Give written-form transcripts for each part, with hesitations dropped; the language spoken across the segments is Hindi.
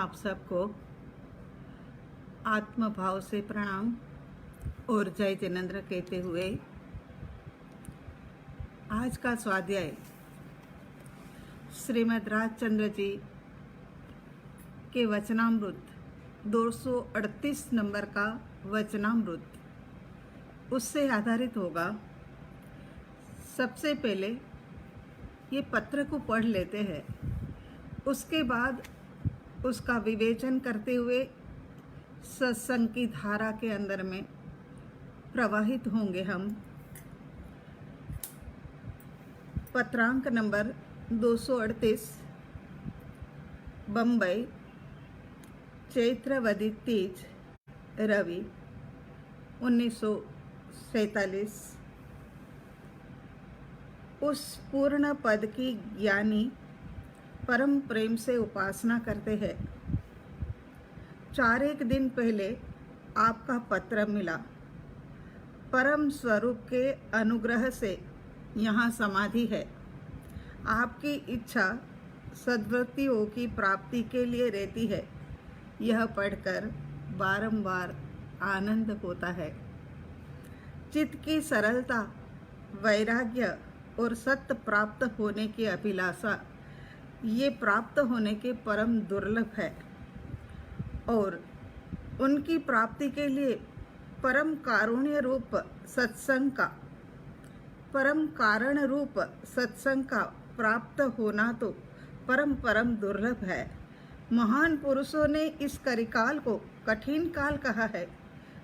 आप सबको आत्म भाव से प्रणाम और जय जिनेंद्र कहते हुए आज का स्वाध्याय श्रीमद् राजचंद्र जी के वचनामृत 238 नंबर का वचनामृत उससे आधारित होगा। सबसे पहले ये पत्र को पढ़ लेते हैं, उसके बाद उसका विवेचन करते हुए सत्संग की धारा के अंदर में प्रवाहित होंगे हम। पत्रांक नंबर 238 बम्बई, चैत्रवदी तीज, रवि 1947। उस पूर्ण पद की ज्ञानी परम प्रेम से उपासना करते हैं। 4 दिन पहले आपका पत्र मिला। परम स्वरूप के अनुग्रह से यहाँ समाधि है। आपकी इच्छा सद्वृत्तियों की प्राप्ति के लिए रहती है। यह पढ़कर बारंबार आनंद होता है। चित्त की सरलता, वैराग्य और सत्य प्राप्त होने की अभिलाषा ये प्राप्त होने के परम दुर्लभ है और उनकी प्राप्ति के लिए परम कारुण्य रूप सत्संग का, परम कारण रूप सत्संग का प्राप्त होना तो परम दुर्लभ है। महान पुरुषों ने इस कलिकाल को कठिन काल कहा है।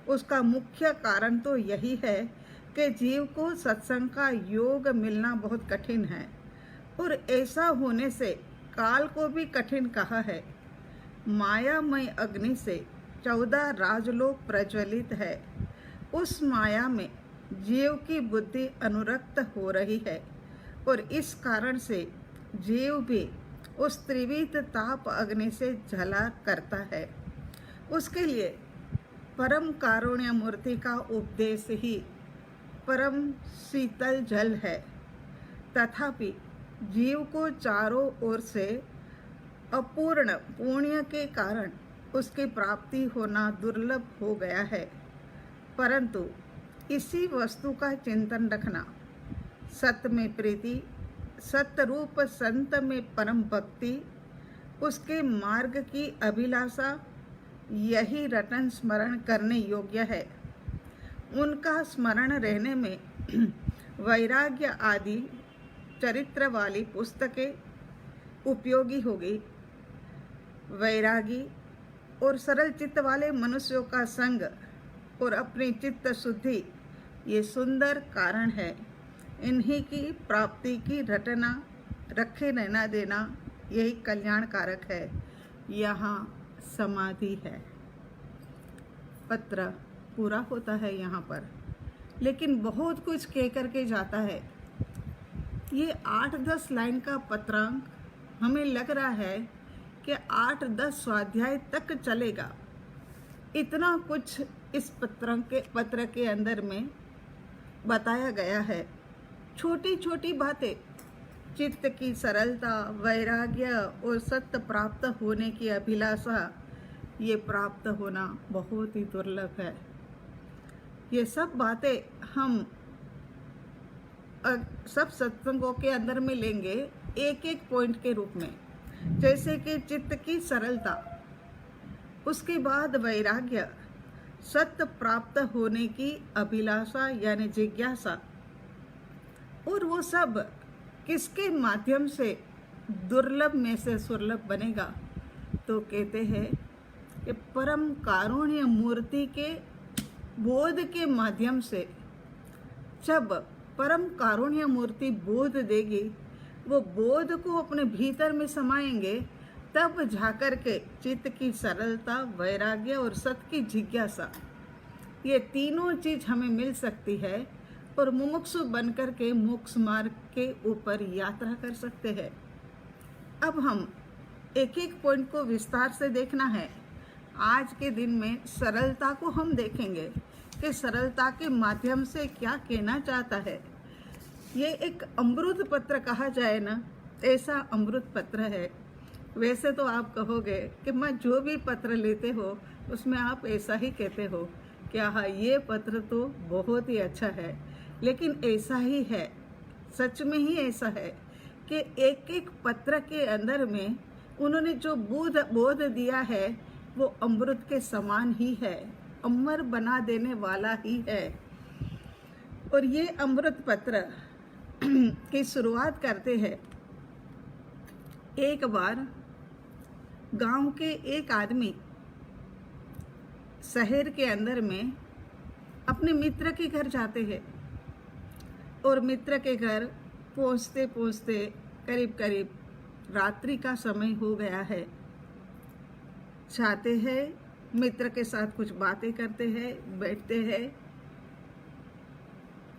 उसका मुख्य कारण तो यही है कि जीव को सत्संग का योग मिलना बहुत कठिन है और ऐसा होने से काल को भी कठिन कहा है। मायामय अग्नि से 14 राजलोक प्रज्वलित है। उस माया में जीव की बुद्धि अनुरक्त हो रही है और इस कारण से जीव भी उस त्रिविध ताप अग्नि से जला करता है। उसके लिए परम कारुण्य मूर्ति का उपदेश ही परम शीतल जल है। तथापि जीव को चारों ओर से अपूर्ण पुण्य के कारण उसकी प्राप्ति होना दुर्लभ हो गया है। परंतु इसी वस्तु का चिंतन रखना, सत्य में प्रीति, सत्य रूप संत में परम भक्ति, उसके मार्ग की अभिलाषा, यही रटन स्मरण करने योग्य है। उनका स्मरण रहने में वैराग्य आदि चरित्र वाली पुस्तकें उपयोगी होगी। वैरागी और सरल चित्त वाले मनुष्यों का संग और अपनी चित्त शुद्धि ये सुंदर कारण है। इन्हीं की प्राप्ति की रटना, रखे रहना देना यही कल्याणकारक है। यहाँ समाधि है। पत्र पूरा होता है यहाँ पर, लेकिन बहुत कुछ कह करके जाता है। ये 8-10 लाइन का पत्रांक हमें लग रहा है कि 8-10 स्वाध्याय तक चलेगा। इतना कुछ इस पत्र के अंदर में बताया गया है। छोटी छोटी बातें, चित्त की सरलता, वैराग्य और सत्य प्राप्त होने की अभिलाषा, ये प्राप्त होना बहुत ही दुर्लभ है। ये सब बातें हम सब सत्संगों के अंदर में लेंगे एक एक पॉइंट के रूप में। जैसे कि चित्त की सरलता, उसके बाद वैराग्य, सत्य प्राप्त होने की अभिलाषा यानी जिज्ञासा, और वो सब किसके माध्यम से दुर्लभ में से सुलभ बनेगा। तो कहते हैं कि परम कारुण्य मूर्ति के बोध के माध्यम से। जब परम कारुण्य मूर्ति बोध देगी, वो बोध को अपने भीतर में समाएंगे, तब जाकर के चित्त की सरलता, वैराग्य और सत्य की जिज्ञासा, ये तीनों चीज हमें मिल सकती है और मुमुक्षु बनकर के मोक्ष मार्ग के ऊपर यात्रा कर सकते हैं। अब हम एक एक पॉइंट को विस्तार से देखना है। आज के दिन में सरलता को हम देखेंगे कि सरलता के माध्यम से क्या कहना चाहता है। ये एक अमृत पत्र कहा जाए ना, ऐसा अमृत पत्र है। वैसे तो आप कहोगे कि मैं जो भी पत्र लेते हो उसमें आप ऐसा ही कहते हो कि हाँ ये पत्र तो बहुत ही अच्छा है, लेकिन ऐसा ही है, सच में ही ऐसा है कि एक एक पत्र के अंदर में उन्होंने जो बोध दिया है वो अमृत के समान ही है, अमर बना देने वाला ही है। और ये अमृत पत्र की शुरुआत करते हैं। एक बार गांव के एक आदमी शहर के अंदर में अपने मित्र के घर जाते हैं और मित्र के घर पहुंचते पहुंचते करीब करीब रात्रि का समय हो गया है। जाते हैं, मित्र के साथ कुछ बातें करते हैं, बैठते हैं,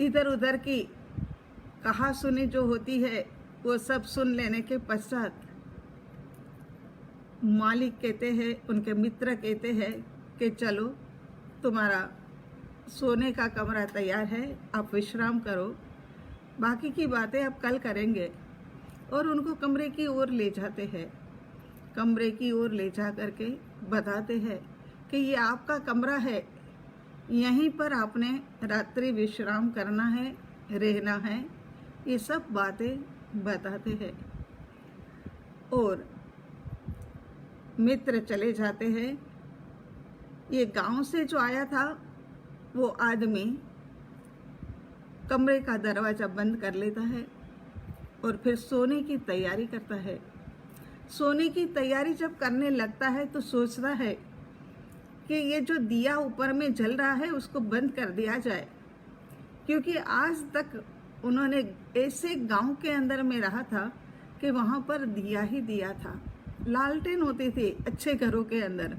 इधर उधर की कहा सुनी जो होती है वो सब सुन लेने के पश्चात मालिक कहते हैं, उनके मित्र कहते हैं कि चलो तुम्हारा सोने का कमरा तैयार है, आप विश्राम करो, बाकी की बातें आप कल करेंगे। और उनको कमरे की ओर ले जाते हैं। कमरे की ओर ले जा करके बताते हैं कि ये आपका कमरा है, यहीं पर आपने रात्रि विश्राम करना है, रहना है, ये सब बातें बताते हैं। और मित्र चले जाते हैं। ये गांव से जो आया था वो आदमी कमरे का दरवाज़ा बंद कर लेता है और फिर सोने की तैयारी करता है। सोने की तैयारी जब करने लगता है तो सोचता है कि ये जो दिया ऊपर में जल रहा है उसको बंद कर दिया जाए, क्योंकि आज तक उन्होंने ऐसे गांव के अंदर में रहा था कि वहाँ पर दिया ही दिया था, लालटेन होती थी अच्छे घरों के अंदर,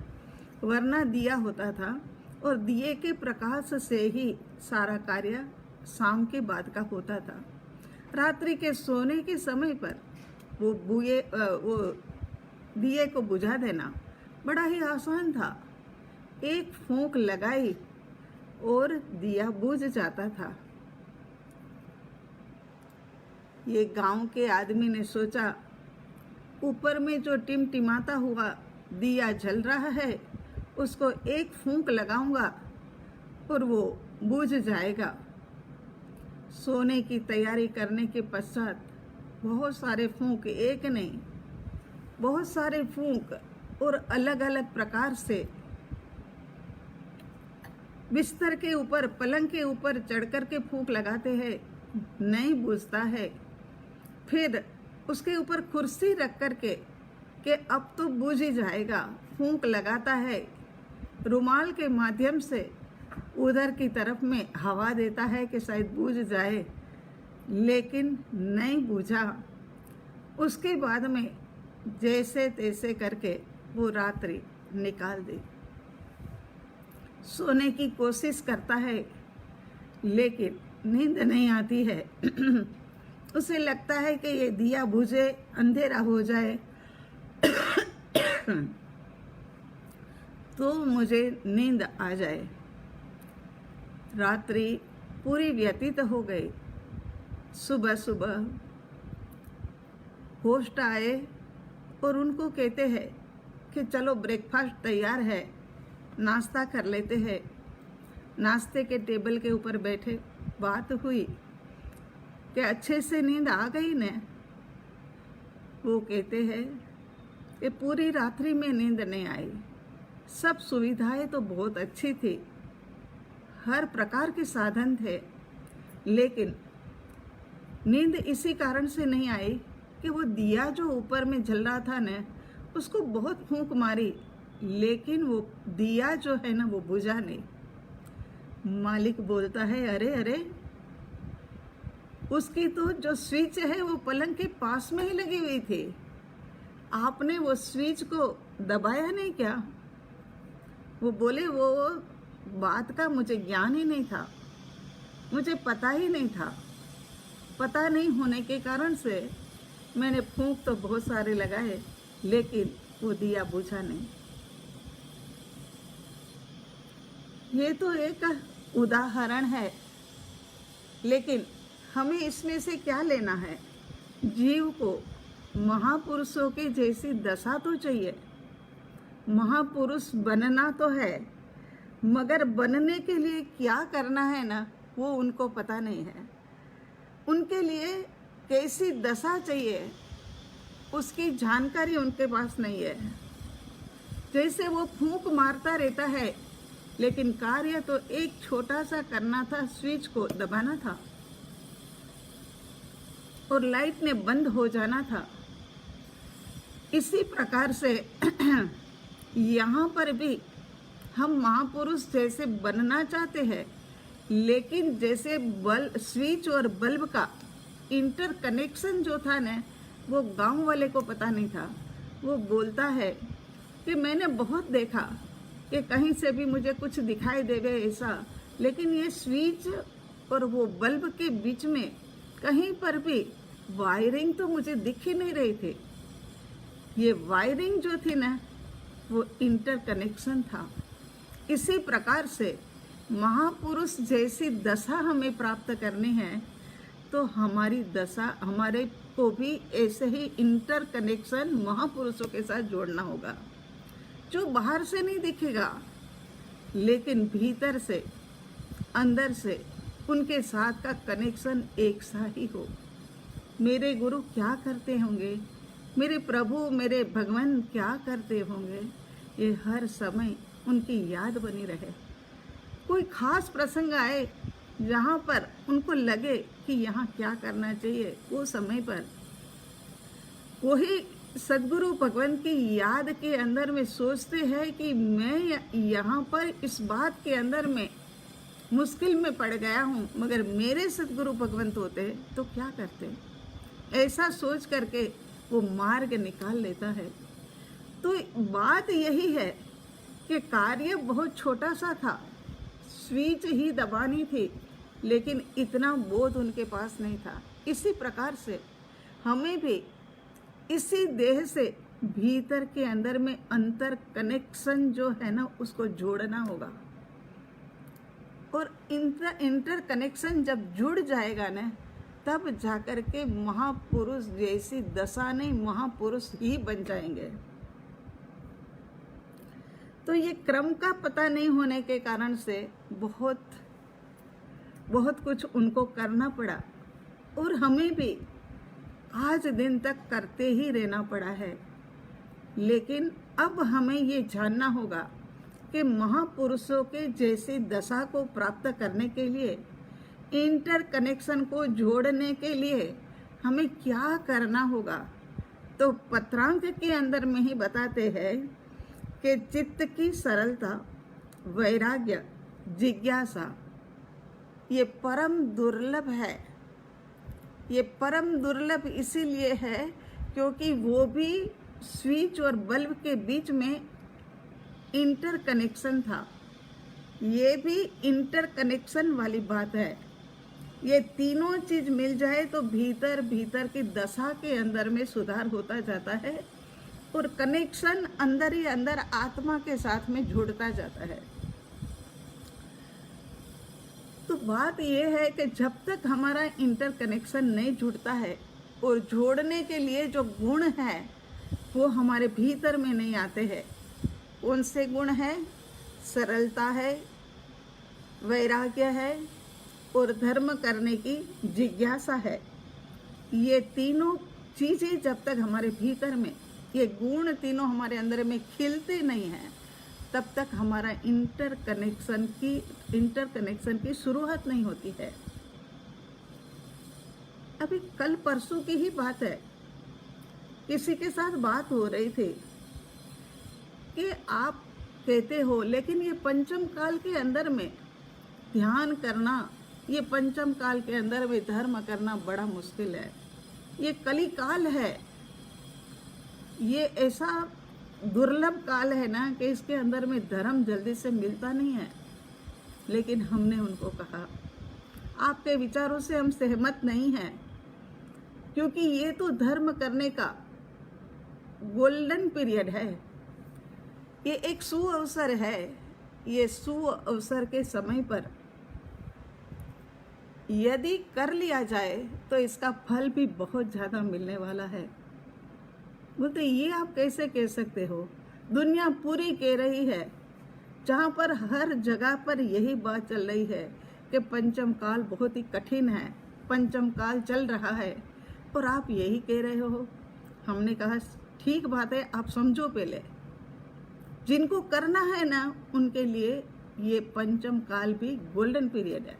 वरना दिया होता था और दिए के प्रकाश से ही सारा कार्य शाम के बाद का होता था। रात्रि के सोने के समय पर वो दिए को बुझा देना बड़ा ही आसान था। एक फूंक लगाई और दिया बुझ जाता था। ये गांव के आदमी ने सोचा, ऊपर में जो टिमटिमाता हुआ दिया जल रहा है उसको एक फूंक लगाऊंगा और वो बुझ जाएगा। सोने की तैयारी करने के पश्चात बहुत सारे फूंक, एक नहीं बहुत सारे फूंक और अलग अलग प्रकार से बिस्तर के ऊपर, पलंग के ऊपर चढ़ कर के फूंक लगाते हैं, नहीं बुझता है। फिर उसके ऊपर कुर्सी रख कर के कि अब तो बुझ ही जाएगा, फूंक लगाता है, रुमाल के माध्यम से उधर की तरफ में हवा देता है कि शायद बुझ जाए, लेकिन नहीं बुझा। उसके बाद में जैसे तैसे करके वो रात्रि निकाल दी। सोने की कोशिश करता है लेकिन नींद नहीं आती है। उसे लगता है कि ये दिया बुझे, अंधेरा हो जाए तो मुझे नींद आ जाए। रात्रि पूरी व्यतीत हो गई। सुबह सुबह होस्ट आए और उनको कहते हैं कि चलो ब्रेकफास्ट तैयार है, नाश्ता कर लेते हैं। नाश्ते के टेबल के ऊपर बैठे, बात हुई कि अच्छे से नींद आ गई ने। वो कहते हैं कि पूरी रात्रि में नींद नहीं आई, सब सुविधाएं तो बहुत अच्छी थी, हर प्रकार के साधन थे, लेकिन नींद इसी कारण से नहीं आई कि वो दिया जो ऊपर में जल रहा था ना, उसको बहुत फूंक मारी, लेकिन वो दिया जो है ना वो बुझा नहीं। मालिक बोलता है, अरे अरे, उसकी तो जो स्विच है वो पलंग के पास में ही लगी हुई थी, आपने वो स्विच को दबाया नहीं क्या? वो बोले, वो बात का मुझे ज्ञान ही नहीं था, मुझे पता ही नहीं था। पता नहीं होने के कारण से मैंने फूंक तो बहुत सारे लगाए, लेकिन वो दिया बुझा नहीं। ये तो एक उदाहरण है, लेकिन हमें इसमें से क्या लेना है? जीव को महापुरुषों के जैसी दशा तो चाहिए, महापुरुष बनना तो है, मगर बनने के लिए क्या करना है ना, वो उनको पता नहीं है। उनके लिए कैसी दशा चाहिए उसकी जानकारी उनके पास नहीं है। जैसे वो फूंक मारता रहता है, लेकिन कार्य तो एक छोटा सा करना था, स्विच को दबाना था और लाइट ने बंद हो जाना था। इसी प्रकार से यहाँ पर भी हम महापुरुष जैसे बनना चाहते हैं, लेकिन जैसे स्विच और बल्ब का इंटर कनेक्शन जो था ना, वो गांव वाले को पता नहीं था। वो बोलता है कि मैंने बहुत देखा कि कहीं से भी मुझे कुछ दिखाई देवे ऐसा, लेकिन ये स्विच और वो बल्ब के बीच में कहीं पर भी वायरिंग तो मुझे दिख ही नहीं रही थी। ये वायरिंग जो थी ना, वो इंटर कनेक्शन था। इसी प्रकार से महापुरुष जैसी दशा हमें प्राप्त करनी है, तो हमारी दशा, हमारे को भी ऐसे ही इंटर कनेक्शन महापुरुषों के साथ जोड़ना होगा, जो बाहर से नहीं दिखेगा, लेकिन भीतर से, अंदर से उनके साथ का कनेक्शन एक सा ही हो। मेरे गुरु क्या करते होंगे, मेरे प्रभु, मेरे भगवान क्या करते होंगे, ये हर समय उनकी याद बनी रहे। कोई खास प्रसंग आए जहाँ पर उनको लगे कि यहाँ क्या करना चाहिए, वो समय पर वही सदगुरु भगवान की याद के अंदर में सोचते हैं कि मैं यहाँ पर इस बात के अंदर में मुश्किल में पड़ गया हूँ, मगर मेरे सदगुरु भगवंत होते तो क्या करते। ऐसा सोच करके वो मार्ग निकाल लेता है। तो बात यही है कि कार्य बहुत छोटा सा था, स्विच ही दबानी थी, लेकिन इतना बोध उनके पास नहीं था। इसी प्रकार से हमें भी इसी देह से भीतर के अंदर में अंतर कनेक्शन जो है ना, उसको जोड़ना होगा। और इंटर कनेक्शन जब जुड़ जाएगा ना, तब जाकर के महापुरुष जैसी दशा नहीं, महापुरुष ही बन जाएंगे। तो ये क्रम का पता नहीं होने के कारण से बहुत कुछ उनको करना पड़ा, और हमें भी आज दिन तक करते ही रहना पड़ा है। लेकिन अब हमें ये जानना होगा कि महापुरुषों के जैसी दशा को प्राप्त करने के लिए, इंटर कनेक्शन को जोड़ने के लिए हमें क्या करना होगा। तो पत्रांक के अंदर में ही बताते हैं कि चित्त की सरलता, वैराग्य, जिज्ञासा ये परम दुर्लभ है। ये परम दुर्लभ इसीलिए है क्योंकि वो भी स्विच और बल्ब के बीच में इंटर कनेक्शन था। ये भी इंटर कनेक्शन वाली बात है। ये तीनों चीज मिल जाए तो भीतर की दशा के अंदर में सुधार होता जाता है, और कनेक्शन अंदर ही अंदर आत्मा के साथ में जुड़ता जाता है। तो बात यह है कि जब तक हमारा इंटर कनेक्शन नहीं जुड़ता है, और जोड़ने के लिए जो गुण है वो हमारे भीतर में नहीं आते हैं। कौन से गुण है? सरलता है, वैराग्य है, और धर्म करने की जिज्ञासा है। ये तीनों चीज़ें जब तक हमारे भीतर में, ये गुण तीनों हमारे अंदर में खिलते नहीं हैं, तब तक हमारा इंटर कनेक्शन की शुरुआत नहीं होती है। अभी कल परसों की ही बात है, किसी के साथ बात हो रही थी कि आप कहते हो, लेकिन ये पंचम काल के अंदर में ध्यान करना, ये पंचम काल के अंदर में धर्म करना बड़ा मुश्किल है। ये कली काल है, ये ऐसा दुर्लभ काल है ना कि इसके अंदर में धर्म जल्दी से मिलता नहीं है। लेकिन हमने उनको कहा, आपके विचारों से हम सहमत नहीं हैं, क्योंकि ये तो धर्म करने का गोल्डन पीरियड है, ये एक सुअवसर है। ये सुअवसर के समय पर यदि कर लिया जाए तो इसका फल भी बहुत ज़्यादा मिलने वाला है। बोलते ये आप कैसे कह सकते हो? दुनिया पूरी कह रही है, जहाँ पर हर जगह पर यही बात चल रही है कि पंचम काल बहुत ही कठिन है, पंचम काल चल रहा है, और आप यही कह रहे हो। हमने कहा ठीक बात है, आप समझो पहले, जिनको करना है ना उनके लिए ये पंचम काल भी गोल्डन पीरियड है।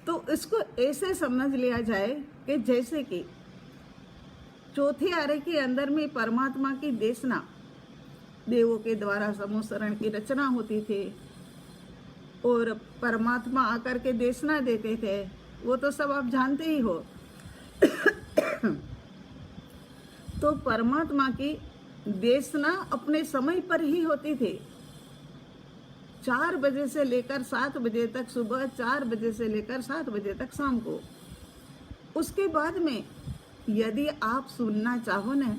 तो इसको ऐसे समझ लिया जाए कि जैसे कि चौथे आरे के अंदर में परमात्मा की देशना, देवों के द्वारा समूसरण की रचना होती थी और परमात्मा आकर के देशना देते थे, वो तो सब आप जानते ही हो। तो परमात्मा की देशना अपने समय पर ही होती थी, 4 बजे से लेकर 7 बजे तक सुबह, 4 बजे से लेकर 7 बजे तक शाम को। उसके बाद में यदि आप सुनना चाहो ना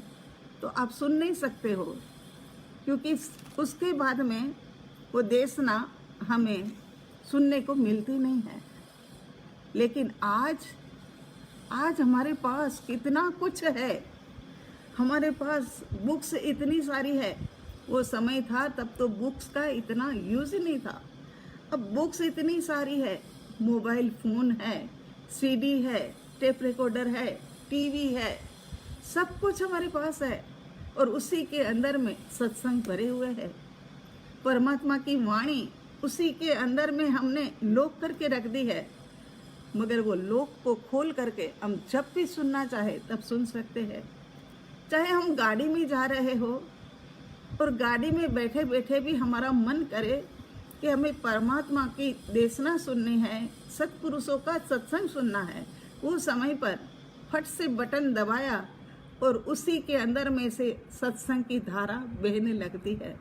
तो आप सुन नहीं सकते हो, क्योंकि उसके बाद में वो देशना हमें सुनने को मिलती नहीं है। लेकिन आज हमारे पास कितना कुछ है, हमारे पास बुक्स इतनी सारी है। वो समय था तब तो बुक्स का इतना यूज ही नहीं था, अब बुक्स इतनी सारी है, मोबाइल फ़ोन है, सीडी है, टेप रिकॉर्डर है, टीवी है, सब कुछ हमारे पास है, और उसी के अंदर में सत्संग भरे हुए हैं। परमात्मा की वाणी उसी के अंदर में हमने लॉक करके रख दी है, मगर वो लॉक को खोल करके हम जब भी सुनना चाहे तब सुन सकते हैं। चाहे हम गाड़ी में जा रहे हो और गाड़ी में बैठे बैठे भी हमारा मन करे कि हमें परमात्मा की देशना सुननी है, सत्पुरुषों का सत्संग सुनना है, वो समय पर फट से बटन दबाया और उसी के अंदर में से सत्संग की धारा बहने लगती है।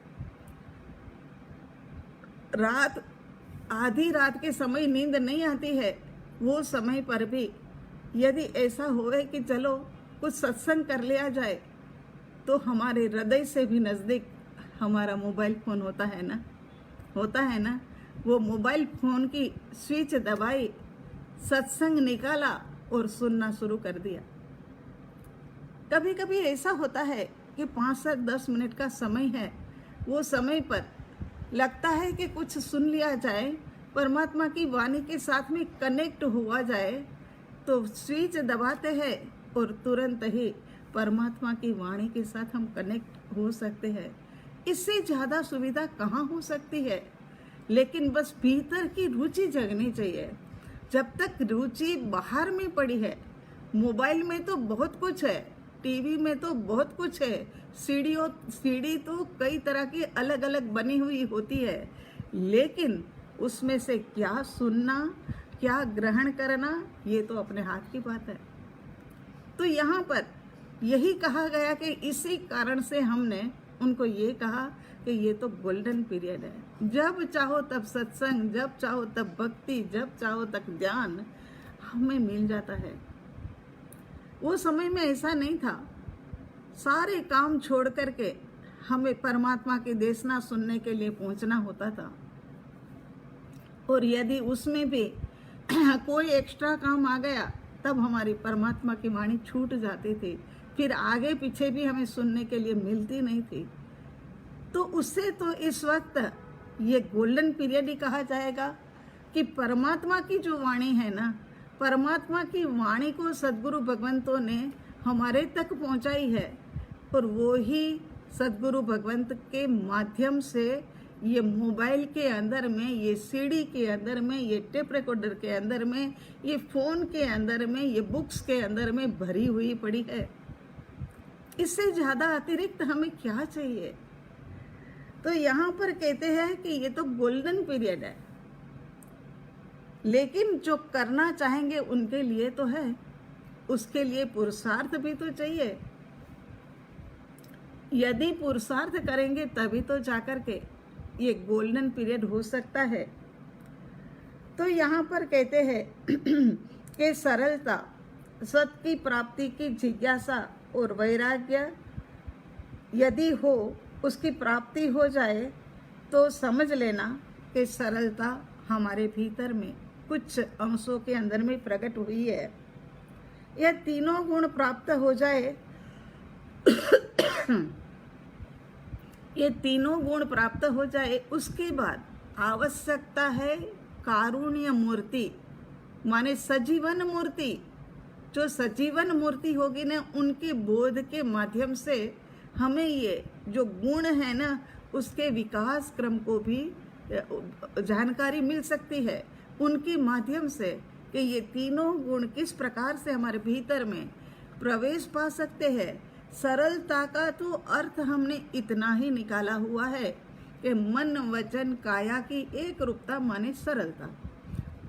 रात, आधी रात के समय नींद नहीं आती है, वो समय पर भी यदि ऐसा होए कि चलो कुछ सत्संग कर लिया जाए, तो हमारे हृदय से भी नज़दीक हमारा मोबाइल फ़ोन होता है ना, वो मोबाइल फ़ोन की स्विच दबाई, सत्संग निकाला और सुनना शुरू कर दिया। कभी कभी ऐसा होता है कि 5 से 10 मिनट का समय है, वो समय पर लगता है कि कुछ सुन लिया जाए, परमात्मा की वाणी के साथ में कनेक्ट हुआ जाए, तो स्विच दबाते हैं और तुरंत ही परमात्मा की वाणी के साथ हम कनेक्ट हो सकते हैं। इससे ज़्यादा सुविधा कहाँ हो सकती है? लेकिन बस भीतर की रुचि जगनी चाहिए। जब तक रुचि बाहर में पड़ी है, मोबाइल में तो बहुत कुछ है, टीवी में तो बहुत कुछ है, सीडी तो कई तरह की अलग अलग बनी हुई होती है, लेकिन उसमें से क्या सुनना, क्या ग्रहण करना, ये तो अपने हाथ की बात है। तो यहाँ पर यही कहा गया कि इसी कारण से हमने उनको ये कहा कि ये तो गोल्डन पीरियड है, जब चाहो तब सत्संग, जब चाहो तब भक्ति, जब चाहो तब ध्यान हमें मिल जाता है। वो समय में ऐसा नहीं था, सारे काम छोड़ करके हमें परमात्मा की देशना सुनने के लिए पहुंचना होता था, और यदि उसमें भी कोई एक्स्ट्रा काम आ गया तब हमारी परमात्मा की वाणी छूट जाती थी, फिर आगे पीछे भी हमें सुनने के लिए मिलती नहीं थी। तो उससे तो इस वक्त ये गोल्डन पीरियड ही कहा जाएगा कि परमात्मा की जो वाणी है ना, परमात्मा की वाणी को सद्गुरु भगवंतों ने हमारे तक पहुंचाई है, और वो ही सद्गुरु भगवंत के माध्यम से ये मोबाइल के अंदर में, ये सीडी के अंदर में, ये टेप रिकॉर्डर के अंदर में, ये फ़ोन के अंदर में, ये बुक्स के अंदर में भरी हुई पड़ी है। इससे ज़्यादा अतिरिक्त हमें क्या चाहिए? तो यहाँ पर कहते हैं कि ये तो गोल्डन पीरियड है, लेकिन जो करना चाहेंगे उनके लिए तो है, उसके लिए पुरुषार्थ भी तो चाहिए। यदि पुरुषार्थ करेंगे तभी तो जाकर के ये गोल्डन पीरियड हो सकता है। तो यहाँ पर कहते हैं कि सरलता, सत्य की प्राप्ति की जिज्ञासा और वैराग्य यदि हो, उसकी प्राप्ति हो जाए, तो समझ लेना कि सरलता हमारे भीतर में कुछ अंशों के अंदर में प्रकट हुई है। यह तीनों गुण प्राप्त हो जाए ये तीनों गुण प्राप्त हो जाए, उसके बाद आवश्यकता है कारुण्य मूर्ति, माने सजीवन मूर्ति। जो सजीवन मूर्ति होगी ना, उनके बोध के माध्यम से हमें ये जो गुण है ना, उसके विकास क्रम को भी जानकारी मिल सकती है, उनके माध्यम से कि ये तीनों गुण किस प्रकार से हमारे भीतर में प्रवेश पा सकते हैं। सरलता का तो अर्थ हमने इतना ही निकाला हुआ है कि मन वचन काया की एक रूपता माने सरलता,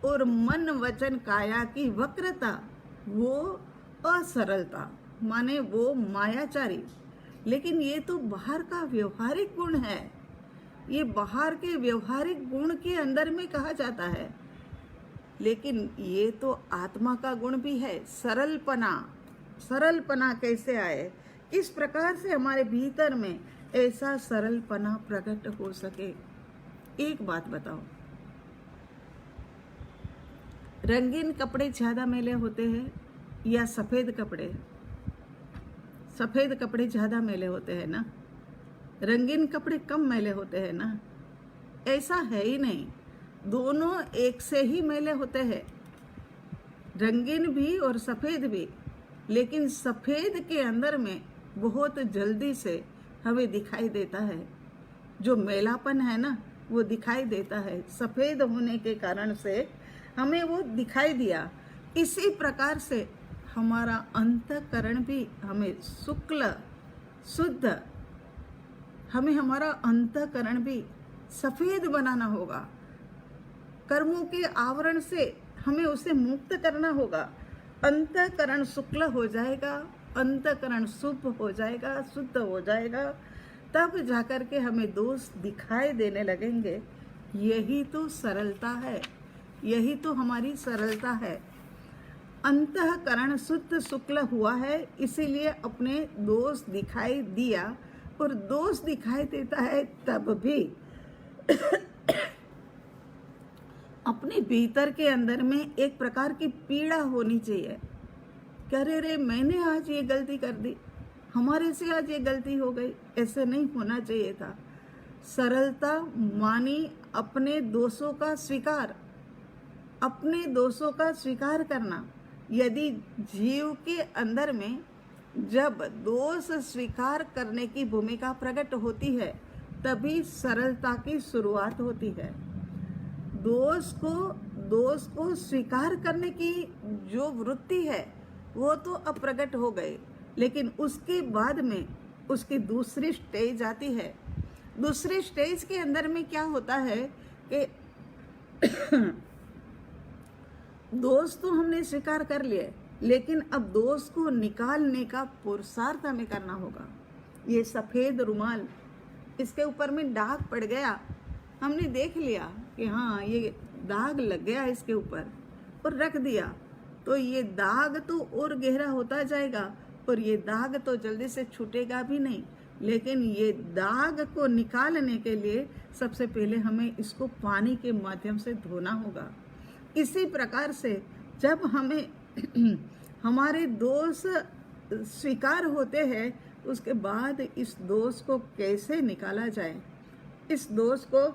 और मन वचन काया की वक्रता वो असरलता माने वो मायाचारी। लेकिन ये तो बाहर का व्यवहारिक गुण है, ये बाहर के व्यवहारिक गुण के अंदर में कहा जाता है, लेकिन ये तो आत्मा का गुण भी है। सरलपना, सरलपना कैसे आए, किस प्रकार से हमारे भीतर में ऐसा सरलपना प्रकट हो सके। एक बात बताओ, रंगीन कपड़े ज्यादा मैले होते हैं या सफेद कपड़े? सफेद कपड़े ज्यादा मैले होते हैं ना, रंगीन कपड़े कम मैले होते हैं ना? ऐसा है ही नहीं, दोनों एक से ही मैले होते हैं, रंगीन भी और सफेद भी। लेकिन सफेद के अंदर में बहुत जल्दी से हमें दिखाई देता है, जो मैलापन है ना वो दिखाई देता है, सफेद होने के कारण से हमें वो दिखाई दिया। इसी प्रकार से हमारा अंतःकरण भी हमें शुक्ल शुद्ध, हमें हमारा अंतःकरण भी सफेद बनाना होगा, कर्मों के आवरण से हमें उसे मुक्त करना होगा। अंतःकरण शुक्ल हो जाएगा, अंतःकरण शुभ हो जाएगा, शुद्ध हो जाएगा, तब जाकर के हमें दोष दिखाई देने लगेंगे। यही तो सरलता है, यही तो हमारी सरलता है। अंतःकरण शुद्ध शुक्ल हुआ है, इसीलिए अपने दोष दिखाई दिया, और दोष दिखाई देता है तब भी अपने भीतर के अंदर में एक प्रकार की पीड़ा होनी चाहिए। कह रे मैंने आज ये गलती कर दी, हमारे से आज ये गलती हो गई, ऐसे नहीं होना चाहिए था। सरलता मानी अपने दोषों का स्वीकार, अपने दोषों का स्वीकार करना। यदि जीव के अंदर में जब दोष स्वीकार करने की भूमिका प्रकट होती है, तभी सरलता की शुरुआत होती है। दोष को स्वीकार करने की जो वृत्ति है वो तो अब प्रकट हो गए, लेकिन उसके बाद में उसकी दूसरी स्टेज आती है। दूसरी स्टेज के अंदर में क्या होता है कि दोष तो हमने स्वीकार कर लिए, लेकिन अब दोष को निकालने का पुरुषार्थ हमें करना होगा। ये सफ़ेद रुमाल, इसके ऊपर में दाग पड़ गया, हमने देख लिया कि हाँ ये दाग लग गया इसके ऊपर, और रख दिया, तो ये दाग तो और गहरा होता जाएगा, और ये दाग तो जल्दी से छूटेगा भी नहीं। लेकिन ये दाग को निकालने के लिए सबसे पहले हमें इसको पानी के माध्यम से धोना होगा। इसी प्रकार से जब हमें हमारे दोष स्वीकार होते हैं, उसके बाद इस दोष को कैसे निकाला जाए, इस दोष को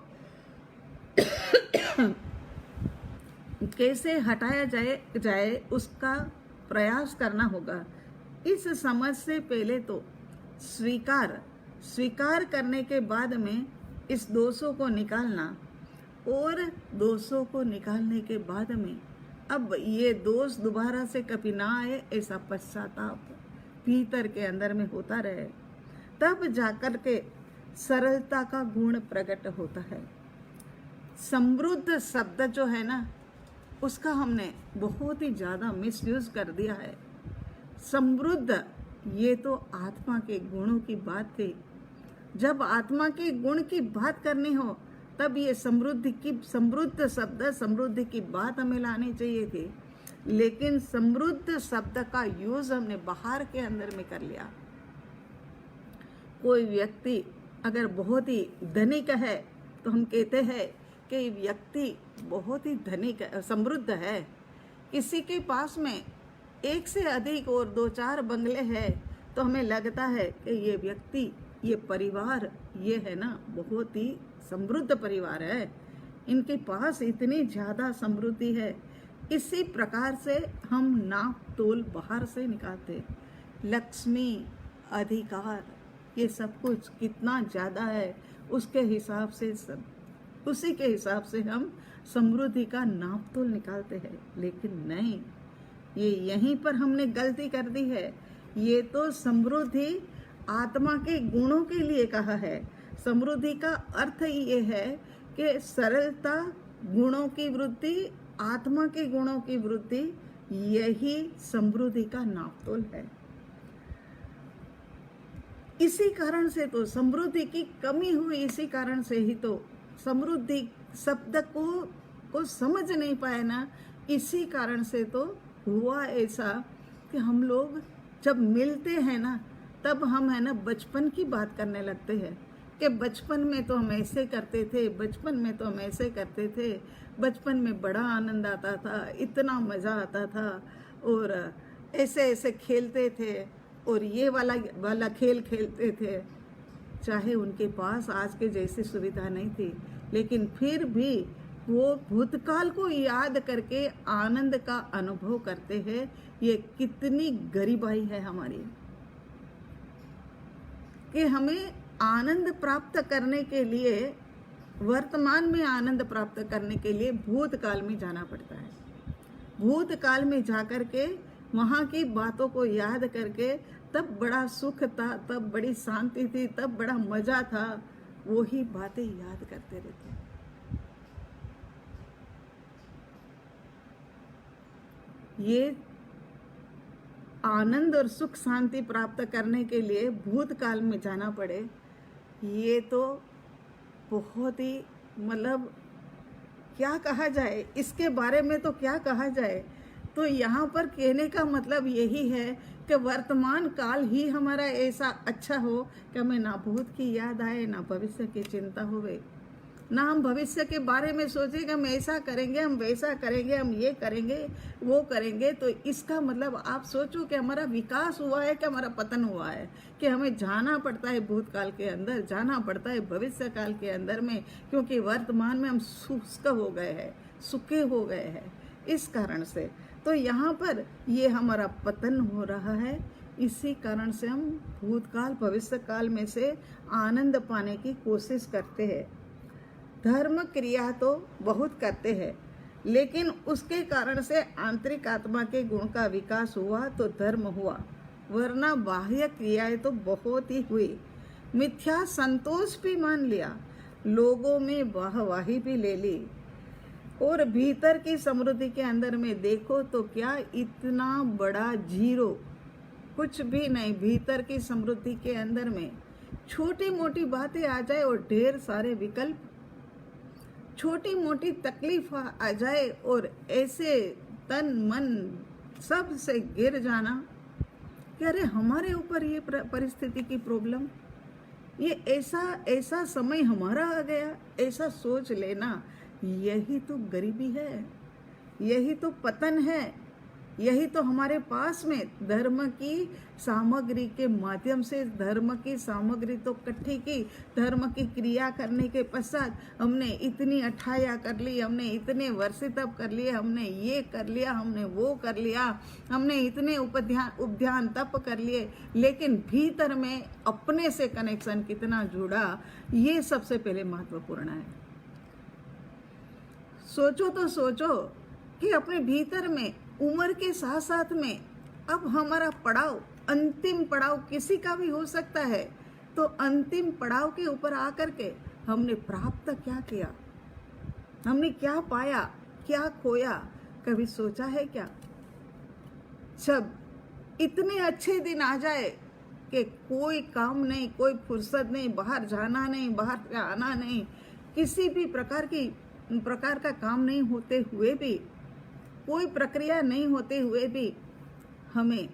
कैसे हटाया जाए उसका प्रयास करना होगा। इस समझ से पहले तो स्वीकार करने के बाद में इस दोषों को निकालना, और दोषों को निकालने के बाद में अब ये दोष दोबारा से कभी ना आए, ऐसा पश्चाताप भीतर के अंदर में होता रहे, तब जाकर के सरलता का गुण प्रकट होता है। समृद्ध शब्द जो है ना, उसका हमने बहुत ही ज़्यादा मिसयूज कर दिया है। समृद्ध ये तो आत्मा के गुणों की बात थी। जब आत्मा के गुण की बात करनी हो, तब ये समृद्ध शब्द, समृद्धि की बात हमें लानी चाहिए थी, लेकिन समृद्ध शब्द का यूज हमने बाहर के अंदर में कर लिया। कोई व्यक्ति अगर बहुत ही धनिक है तो हम कहते हैं कि व्यक्ति बहुत ही धनिक समृद्ध है। किसी के पास में एक से अधिक और 2-4 बंगले हैं तो हमें लगता है कि ये व्यक्ति, ये परिवार, ये है ना बहुत ही समृद्ध परिवार है, इनके पास इतनी ज़्यादा समृद्धि है। इसी प्रकार से हम नाप तोल बाहर से निकालते, लक्ष्मी, अधिकार, ये सब कुछ कितना ज़्यादा है उसके हिसाब से सब, उसी के हिसाब से हम समृद्धि का नाप तोल निकालते हैं। लेकिन नहीं, ये यहीं पर हमने गलती कर दी है। ये तो समृद्धि आत्मा के गुणों के लिए कहा है। समृद्धि का अर्थ ये है कि सरलता, गुणों की वृद्धि, आत्मा के गुणों की वृद्धि, यही समृद्धि का नापतोल है। इसी कारण से तो समृद्धि की कमी हुई, इसी कारण से ही तो समृद्धि शब्द को समझ नहीं पाए ना, इसी कारण से तो हुआ ऐसा कि हम लोग जब मिलते हैं ना, तब हम है ना बचपन की बात करने लगते हैं कि बचपन में तो हम ऐसे करते थे, बचपन में तो हम ऐसे करते थे, बचपन में बड़ा आनंद आता था, इतना मज़ा आता था, और ऐसे ऐसे खेलते थे, और ये वाला खेल खेलते थे। चाहे उनके पास आज के जैसी सुविधा नहीं थी, लेकिन फिर भी वो भूतकाल को याद करके आनंद का अनुभव करते हैं। ये कितनी गरीबाई है हमारी कि हमें आनंद प्राप्त करने के लिए, वर्तमान में आनंद प्राप्त करने के लिए भूतकाल में जाना पड़ता है। भूतकाल में जाकर के वहाँ की बातों को याद करके तब बड़ा सुख था, तब बड़ी शांति थी, तब बड़ा मजा था, वही बातें याद करते रहते हैं। ये आनंद और सुख शांति प्राप्त करने के लिए भूतकाल में जाना पड़े, ये तो बहुत ही मतलब क्या कहा जाए, इसके बारे में तो क्या कहा जाए। तो यहाँ पर कहने का मतलब यही है कि वर्तमान काल ही हमारा ऐसा अच्छा हो कि हमें ना भूत की याद आए, ना भविष्य की चिंता होवे, ना हम भविष्य के बारे में सोचें कि हम ऐसा करेंगे, हम वैसा करेंगे, हम ये करेंगे, वो करेंगे। तो इसका मतलब आप सोचो कि हमारा विकास हुआ है कि हमारा पतन हुआ है, कि हमें जाना पड़ता है भूतकाल के अंदर, जाना पड़ता है भविष्य काल के अंदर में, क्योंकि वर्तमान में हम शुष्क हो गए हैं, सूखे हो गए हैं। इस कारण से तो यहाँ पर ये हमारा पतन हो रहा है। इसी कारण से हम भूतकाल भविष्य काल में से आनंद पाने की कोशिश करते हैं। धर्म क्रिया तो बहुत करते हैं, लेकिन उसके कारण से आंतरिक आत्मा के गुण का विकास हुआ तो धर्म हुआ, वरना बाह्य क्रियाएं तो बहुत ही हुई। मिथ्या संतोष भी मान लिया, लोगों में वाहवाही भी ले ली, और भीतर की समृद्धि के अंदर में देखो तो क्या इतना बड़ा जीरो, कुछ भी नहीं। भीतर की समृद्धि के अंदर में छोटी मोटी बातें आ जाए और ढेर सारे विकल्प, छोटी मोटी तकलीफ आ जाए और ऐसे तन मन सब से गिर जाना कि अरे हमारे ऊपर ये परिस्थिति की प्रॉब्लम, ये ऐसा समय हमारा आ गया, ऐसा सोच लेना, यही तो गरीबी है, यही तो पतन है। यही तो हमारे पास में धर्म की सामग्री के माध्यम से, धर्म की सामग्री तो इकट्ठी की, धर्म की क्रिया करने के पश्चात हमने इतनी अठाया कर ली, हमने इतने वर्ष तप कर लिए, हमने ये कर लिया, हमने वो कर लिया, हमने इतने उपध्यान तप कर लिए, लेकिन भीतर में अपने से कनेक्शन कितना जुड़ा, ये सबसे पहले महत्वपूर्ण है। सोचो तो सोचो कि अपने भीतर में उम्र के साथ साथ में अब हमारा पड़ाव, अंतिम पड़ाव किसी का भी हो सकता है, तो अंतिम पड़ाव के ऊपर आकर के हमने प्राप्त क्या किया, हमने क्या पाया, क्या खोया, कभी सोचा है क्या? जब इतने अच्छे दिन आ जाए कि कोई काम नहीं, कोई फुर्सत नहीं, बाहर जाना नहीं, बाहर से आना नहीं, किसी भी प्रकार का काम नहीं होते हुए भी, कोई प्रक्रिया नहीं होते हुए भी हमें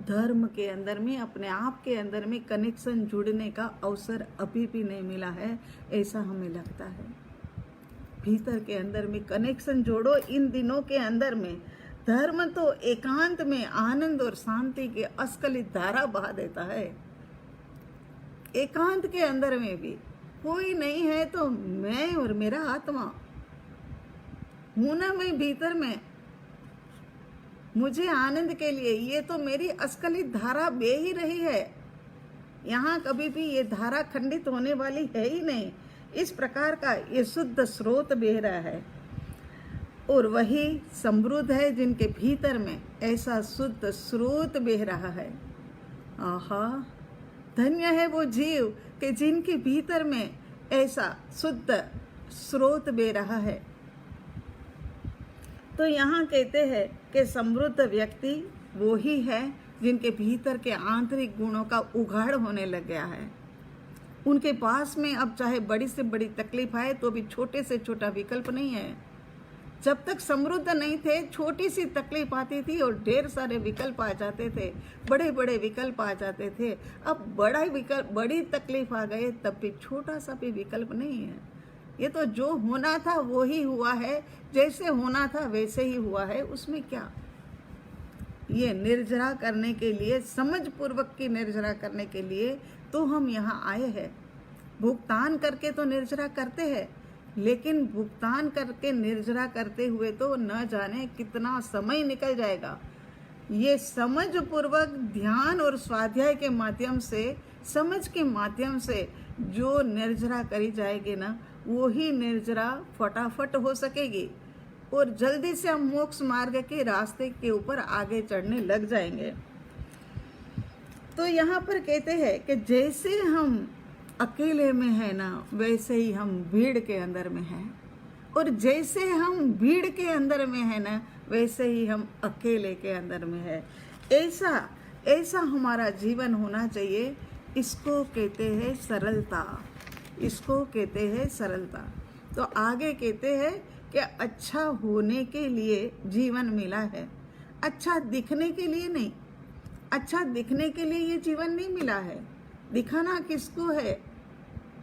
धर्म के अंदर में, अपने आप के अंदर में कनेक्शन जुड़ने का अवसर अभी भी नहीं मिला है, ऐसा हमें लगता है। भीतर के अंदर में कनेक्शन जोड़ो इन दिनों के अंदर में, धर्म तो एकांत में आनंद और शांति की अस्खलित धारा बहा देता है। एकांत के अंदर में भी कोई नहीं है तो मैं और मेरा आत्मा हूं ना, मैं भीतर में मुझे आनंद के लिए ये तो मेरी अस्खलित धारा बह ही रही है। यहाँ कभी भी ये धारा खंडित होने वाली है ही नहीं। इस प्रकार का ये शुद्ध स्रोत बह रहा है और वही समृद्ध है जिनके भीतर में ऐसा शुद्ध स्रोत बह रहा है। आहा, धन्य है वो जीव कि जिनके भीतर में ऐसा शुद्ध स्रोत बह रहा है। तो यहाँ कहते हैं कि समृद्ध व्यक्ति वो ही है जिनके भीतर के आंतरिक गुणों का उघाड़ होने लग गया है। उनके पास में अब चाहे बड़ी से बड़ी तकलीफ आए तो भी छोटे से छोटा विकल्प नहीं है। जब तक समृद्ध नहीं थे छोटी सी तकलीफ आती थी और ढेर सारे विकल्प आ जाते थे, बड़े बड़े विकल्प आ जाते थे। अब बड़ी तकलीफ आ गए तब भी छोटा सा भी विकल्प नहीं है। ये तो जो होना था वो ही हुआ है, जैसे होना था वैसे ही हुआ है, उसमें क्या। ये निर्जरा करने के लिए, समझ पूर्वक की निर्जरा करने के लिए तो हम यहाँ आए हैं। भुगतान करके तो निर्जरा करते हैं, लेकिन भुगतान करके निर्जरा करते हुए तो न जाने कितना समय निकल जाएगा। ये समझ पूर्वक ध्यान और स्वाध्याय के माध्यम से, समझ के माध्यम से जो निर्जरा करी जाएगी ना, वो ही निर्जरा फटाफट हो सकेगी और जल्दी से हम मोक्ष मार्ग के रास्ते के ऊपर आगे चढ़ने लग जाएंगे। तो यहाँ पर कहते हैं कि जैसे हम अकेले में है ना, वैसे ही हम भीड़ के अंदर में हैं, और जैसे हम भीड़ के अंदर में है ना, वैसे ही हम अकेले के अंदर में है। ऐसा हमारा जीवन होना चाहिए। इसको कहते हैं सरलता, इसको कहते हैं सरलता। तो आगे कहते हैं कि अच्छा होने के लिए जीवन मिला है, अच्छा दिखने के लिए नहीं। अच्छा दिखने के लिए ये जीवन नहीं मिला है। दिखाना किसको है?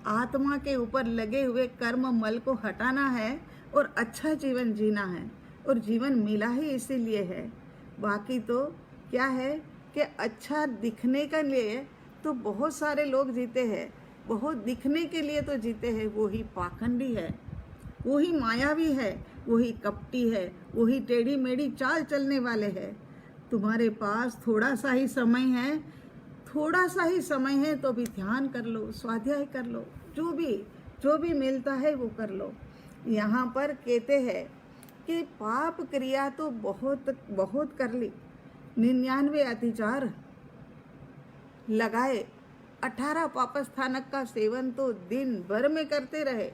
आत्मा के ऊपर लगे हुए कर्म मल को हटाना है और अच्छा जीवन जीना है, और जीवन मिला ही इसीलिए है। बाकी तो क्या है कि अच्छा दिखने के लिए तो बहुत सारे लोग जीते हैं, बहुत दिखने के लिए तो जीते हैं, वो ही पाखंडी है, वो ही मायावी है, वो ही कपटी है, वो ही टेढ़ी मेढ़ी चाल चलने वाले हैं। तुम्हारे पास थोड़ा सा ही समय है, थोड़ा सा ही समय है तो भी ध्यान कर लो, स्वाध्याय कर लो, जो भी मिलता है वो कर लो। यहाँ पर कहते हैं कि पाप क्रिया तो बहुत कर ली, 99 अतिचार लगाए, 18 पापस्थानक का सेवन तो दिन भर में करते रहे।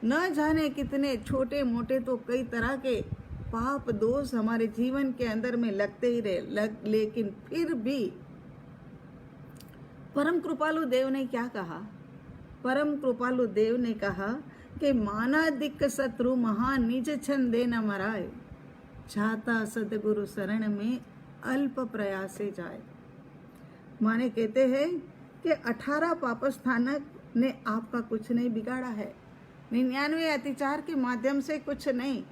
न जाने कितने छोटे मोटे तो कई तरह के पाप दोष हमारे जीवन के अंदर में लगते ही रहे, लेकिन फिर भी परम कृपालु देव ने क्या कहा? परम कृपालु देव ने कहा कि मानादिक शत्रु महा निज छंदे न मराए, चाहता सतगुरु शरण में अल्प प्रयासे जाए। माने कहते हैं कि 18 पापस्थानक ने आपका कुछ नहीं बिगाड़ा है, 99 अतिचार के माध्यम से कुछ नहीं,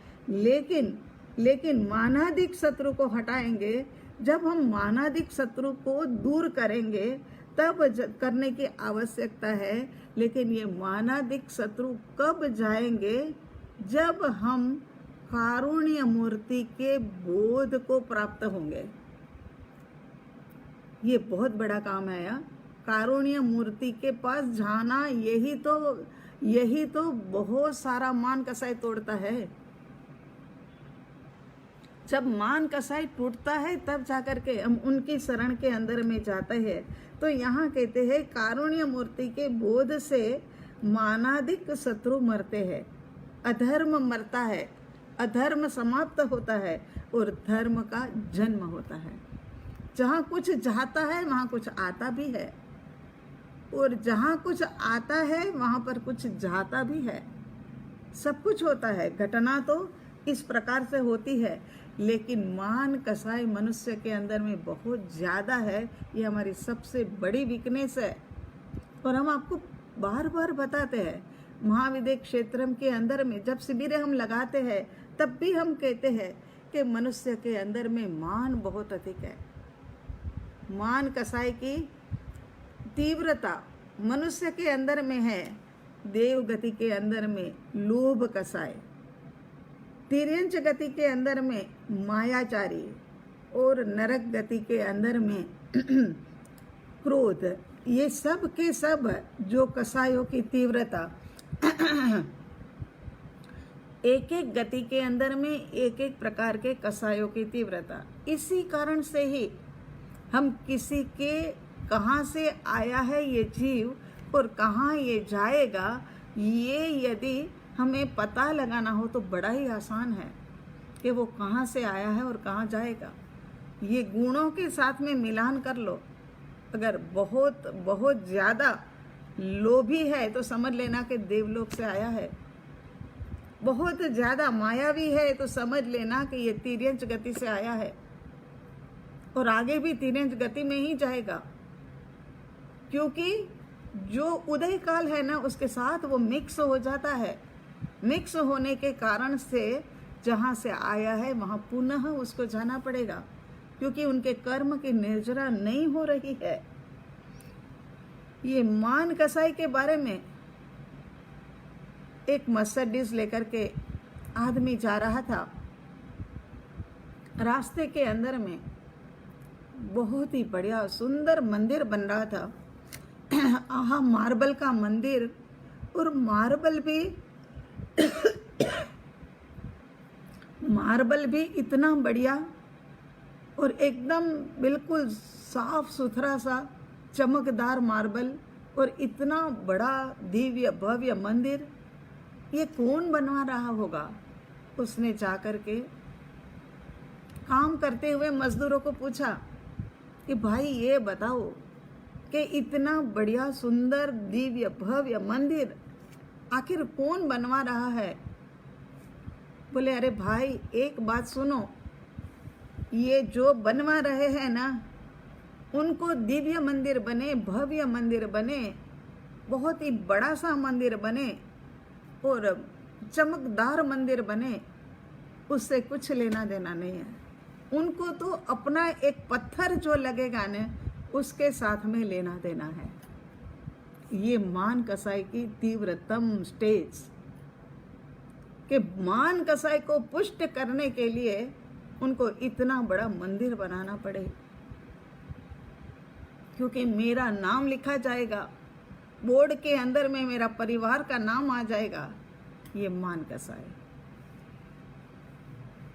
लेकिन मानादिक शत्रु को हटाएंगे। जब हम मानादिक शत्रु को दूर करेंगे तब करने की आवश्यकता है, लेकिन ये मानादिक शत्रु कब जाएंगे? जब हम कारुण्य मूर्ति के बोध को प्राप्त होंगे। ये बहुत बड़ा काम है यार, कारुण्य मूर्ति के पास जाना। यही तो बहुत सारा मान कसाई तोड़ता है। जब मान कसाई टूटता है तब जाकर के हम उनकी शरण के अंदर में जाते हैं। तो यहाँ कहते हैं कारुण्य मूर्ति के बोध से मानादिक शत्रु मरते हैं, अधर्म मरता है, अधर्म समाप्त होता है और धर्म का जन्म होता है। जहाँ कुछ जाता है वहाँ कुछ आता भी है, और जहाँ कुछ आता है वहाँ पर कुछ जाता भी है। सब कुछ होता है, घटना तो इस प्रकार से होती है, लेकिन मान कसाई मनुष्य के अंदर में बहुत ज़्यादा है। ये हमारी सबसे बड़ी वीकनेस है, और हम आपको बार बार बताते हैं। महाविद्य क्षेत्रम के अंदर में जब शिविर हम लगाते हैं तब भी हम कहते हैं कि मनुष्य के अंदर में मान बहुत अधिक है। मान कसाई की तीव्रता मनुष्य के अंदर में है। देव गति के अंदर में लोभ कसाय, तिर्यंच गति के अंदर में मायाचारी और नरक गति के अंदर में क्रोध। ये सब के सब जो कसायों की तीव्रता एक एक गति के अंदर में एक एक प्रकार के कसायों की तीव्रता। इसी कारण से ही हम किसी के कहाँ से आया है ये जीव और कहाँ ये जाएगा, ये यदि हमें पता लगाना हो तो बड़ा ही आसान है कि वो कहाँ से आया है और कहाँ जाएगा। ये गुणों के साथ में मिलान कर लो। अगर बहुत बहुत ज़्यादा लोभी है तो समझ लेना कि देवलोक से आया है। बहुत ज़्यादा मायावी है तो समझ लेना कि ये तिर्यंच गति से आया है और आगे भी तिर्यंच गति में ही जाएगा, क्योंकि जो उदय काल है ना उसके साथ वो मिक्स हो जाता है। मिक्स होने के कारण से जहाँ से आया है वहाँ पुनः उसको जाना पड़ेगा, क्योंकि उनके कर्म की निर्जरा नहीं हो रही है। ये मान कसाई के बारे में एक मर्सिडीज लेकर के आदमी जा रहा था। रास्ते के अंदर में बहुत ही बढ़िया सुंदर मंदिर बन रहा था। आहा, मार्बल का मंदिर, और मार्बल भी इतना बढ़िया और एकदम बिल्कुल साफ सुथरा सा चमकदार मार्बल, और इतना बड़ा दिव्य भव्य मंदिर। ये कौन बनवा रहा होगा? उसने जाकर के काम करते हुए मजदूरों को पूछा कि भाई ये बताओ कि इतना बढ़िया सुंदर दिव्य भव्य मंदिर आखिर कौन बनवा रहा है? बोले अरे भाई एक बात सुनो, ये जो बनवा रहे हैं ना उनको दिव्य मंदिर बने, भव्य मंदिर बने, बहुत ही बड़ा सा मंदिर बने और चमकदार मंदिर बने, उससे कुछ लेना देना नहीं है। उनको तो अपना एक पत्थर जो लगेगा ना उसके साथ में लेना देना है। ये मान कसाई की तीव्रतम स्टेज कि मान कसाई को पुष्ट करने के लिए उनको इतना बड़ा मंदिर बनाना पड़े, क्योंकि मेरा नाम लिखा जाएगा, बोर्ड के अंदर में मेरा परिवार का नाम आ जाएगा। ये मान कसाई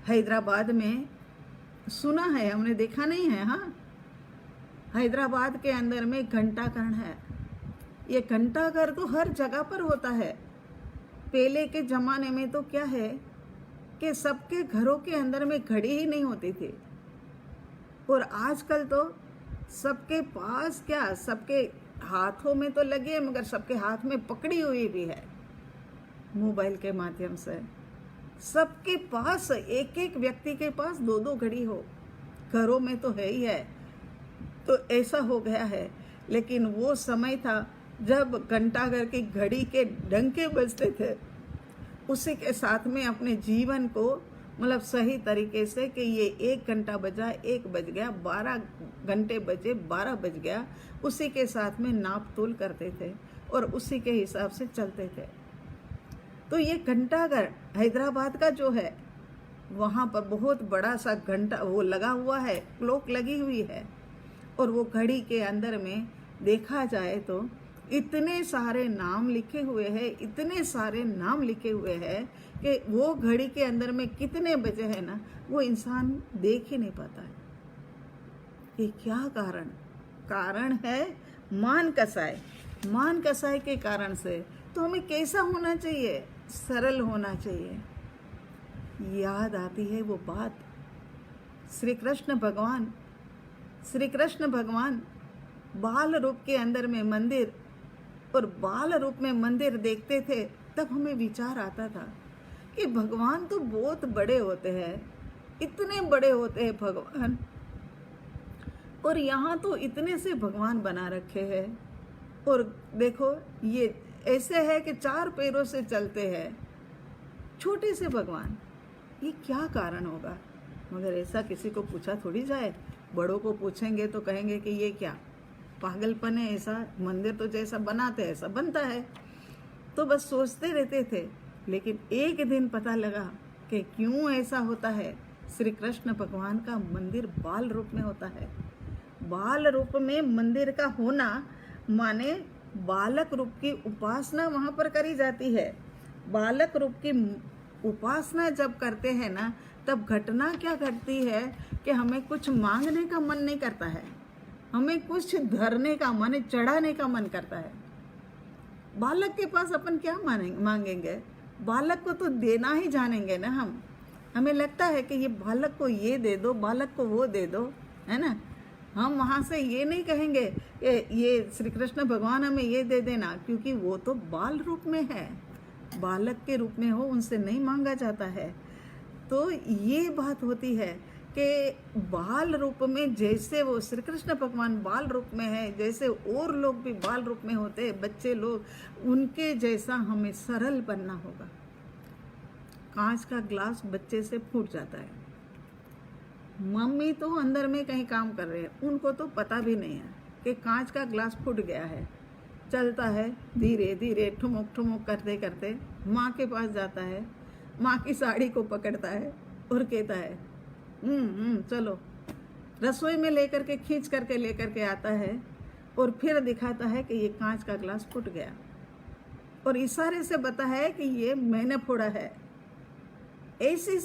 हैदराबाद में सुना है, हमने देखा नहीं है। हाँ, हैदराबाद के अंदर में घंटाघर है। ये घंटाघर तो हर जगह पर होता है। पहले के जमाने में तो क्या है कि सबके घरों के अंदर में घड़ी ही नहीं होती थी, और आजकल तो सबके पास क्या, सबके हाथों में तो लगी है मगर सबके हाथ में पकड़ी हुई भी है मोबाइल के माध्यम से। सबके पास एक एक व्यक्ति के पास दो दो घड़ी हो, घरों में तो है ही है। तो ऐसा हो गया है। लेकिन वो समय था जब घंटाघर की घड़ी के डंके बजते थे, उसी के साथ में अपने जीवन को मतलब सही तरीके से कि ये 1 घंटा बजा 1 बज गया, 12 घंटे बजे 12 बज गया, उसी के साथ में नाप तोल करते थे और उसी के हिसाब से चलते थे। तो ये घंटाघर हैदराबाद का जो है वहाँ पर बहुत बड़ा सा घंटा वो लगा हुआ है, क्लॉक लगी हुई है, और वो घड़ी के अंदर में देखा जाए तो इतने सारे नाम लिखे हुए हैं, इतने सारे नाम लिखे हुए हैं कि वो घड़ी के अंदर में कितने बजे है ना वो इंसान देख ही नहीं पाता है। ये क्या कारण है? मान कसाई। मान कसाई के कारण से तो हमें कैसा होना चाहिए? सरल होना चाहिए। याद आती है वो बात, श्री कृष्ण भगवान बाल रूप के अंदर में मंदिर और बाल रूप में मंदिर देखते थे, तब हमें विचार आता था कि भगवान तो बहुत बड़े होते हैं, इतने बड़े होते हैं भगवान, और यहाँ तो इतने से भगवान बना रखे हैं। और देखो ये ऐसे है कि 4 पैरों से चलते हैं, छोटे से भगवान। ये क्या कारण होगा? मगर ऐसा किसी को पूछा थोड़ी जाए। बड़ों को पूछेंगे तो कहेंगे कि ये क्या पागलपन है, ऐसा मंदिर तो जैसा बनाते हैं ऐसा बनता है। तो बस सोचते रहते थे। लेकिन एक दिन पता लगा कि क्यों ऐसा होता है। श्री कृष्ण भगवान का मंदिर बाल रूप में होता है। बाल रूप में मंदिर का होना माने बालक रूप की उपासना वहाँ पर करी जाती है। बालक रूप की उपासना जब करते हैं ना, तब घटना क्या घटती है कि हमें कुछ मांगने का मन नहीं करता है, हमें कुछ धरने का मन, चढ़ाने का मन करता है। बालक के पास अपन क्या मांगेंगे? बालक को तो देना ही जानेंगे ना हम। हमें लगता है कि ये बालक को ये दे दो, बालक को वो दे दो, है ना। हम वहाँ से ये नहीं कहेंगे कि ये श्री कृष्ण भगवान हमें ये दे देना, क्योंकि वो तो बाल रूप में है, बालक के रूप में हो, उनसे नहीं मांगा जाता है। तो ये बात होती है कि बाल रूप में जैसे वो श्री कृष्ण भगवान बाल रूप में है, जैसे और लोग भी बाल रूप में होते हैं, बच्चे लोग, उनके जैसा हमें सरल बनना होगा। कांच का ग्लास बच्चे से फूट जाता है, मम्मी तो अंदर में कहीं काम कर रहे हैं, उनको तो पता भी नहीं है कि कांच का ग्लास फूट गया है। चलता है धीरे धीरे, ठुमुक ठुमुक करते करते माँ के पास जाता है, माँ की साड़ी को पकड़ता है और कहता है चलो, रसोई में लेकर के खींच करके लेकर के आता है और फिर दिखाता है कि ये कांच का ग्लास फूट गया और इशारे से बता है कि ये मैंने फोड़ा है। ऐसी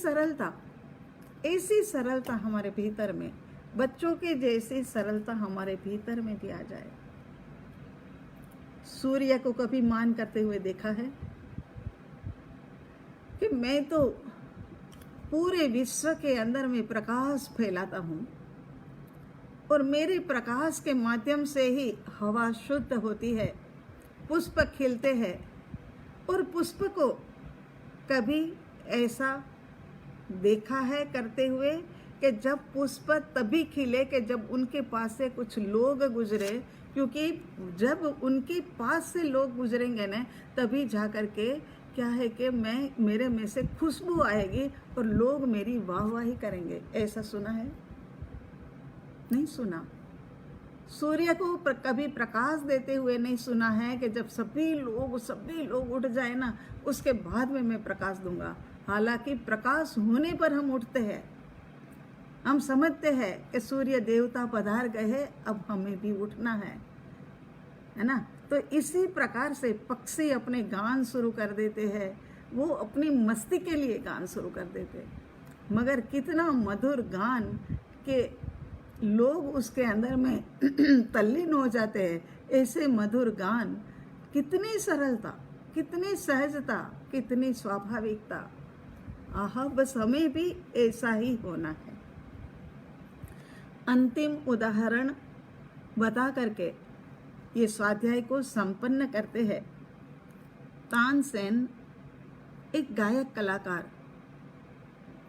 सरलता हमारे भीतर में, बच्चों के जैसी सरलता हमारे भीतर में भी आ जाए। सूर्य को कभी मान करते हुए देखा है कि मैं तो पूरे विश्व के अंदर में प्रकाश फैलाता हूँ और मेरे प्रकाश के माध्यम से ही हवा शुद्ध होती है, पुष्प खिलते हैं। और पुष्प को कभी ऐसा देखा है करते हुए कि जब पुष्प तभी खिले कि जब उनके पास से कुछ लोग गुजरे, क्योंकि जब उनके पास से लोग गुजरेंगे ना, तभी जा कर के क्या है कि मेरे में से खुशबू आएगी और लोग मेरी वाहवाही करेंगे। ऐसा सुना है? नहीं सुना। सूर्य को कभी प्रकाश देते हुए नहीं सुना है कि जब सभी लोग उठ जाए ना, उसके बाद में मैं प्रकाश दूंगा। हालांकि प्रकाश होने पर हम उठते हैं, हम समझते हैं कि सूर्य देवता पधार गए, अब हमें भी उठना है ना। तो इसी प्रकार से पक्षी अपने गान शुरू कर देते हैं, वो अपनी मस्ती के लिए गान शुरू कर देते हैं, मगर कितना मधुर गान के लोग उसके अंदर में तल्लीन हो जाते हैं। ऐसे मधुर गान, कितनी सरलता, कितनी सहजता, कितनी स्वाभाविकता। आहा, बस हमें भी ऐसा ही होना है। अंतिम उदाहरण बता करके ये स्वाध्याय को संपन्न करते हैं। तानसेन एक गायक कलाकार,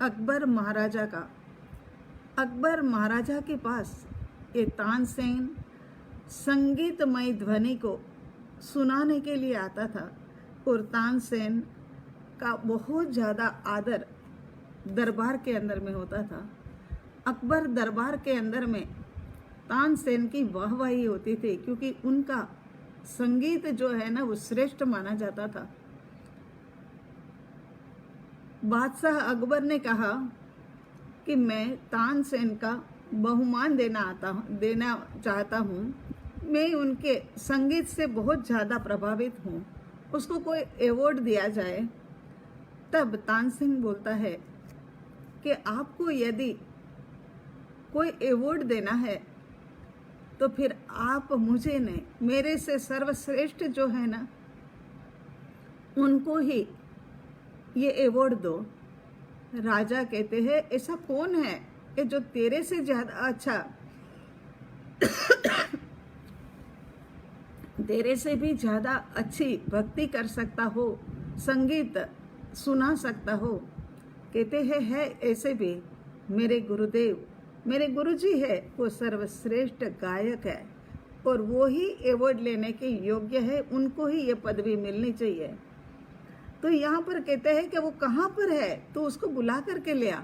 अकबर महाराजा के पास ये तानसेन संगीतमय ध्वनि को सुनाने के लिए आता था और तानसेन का बहुत ज़्यादा आदर दरबार के अंदर में होता था। अकबर दरबार के अंदर में तानसेन की वाहवाही होती थी, क्योंकि उनका संगीत जो है ना, वो श्रेष्ठ माना जाता था। बादशाह अकबर ने कहा कि मैं तानसेन का बहुमान देना चाहता हूँ। मैं उनके संगीत से बहुत ज़्यादा प्रभावित हूँ, उसको कोई अवार्ड दिया जाए। तब तानसेन बोलता है कि आपको यदि कोई अवार्ड देना है तो फिर आप मुझे नहीं, मेरे से सर्वश्रेष्ठ जो है ना, उनको ही ये अवार्ड दो। राजा कहते हैं, ऐसा कौन है कि जो तेरे से ज़्यादा अच्छा तेरे से भी ज़्यादा अच्छी भक्ति कर सकता हो, संगीत सुना सकता हो? कहते हैं, है ऐसे भी मेरे गुरुदेव, मेरे गुरुजी है, वो सर्वश्रेष्ठ गायक है और वो ही अवार्ड लेने के योग्य है, उनको ही ये पदवी मिलनी चाहिए। तो यहाँ पर कहते हैं कि वो कहाँ पर है, तो उसको बुला करके ले आ।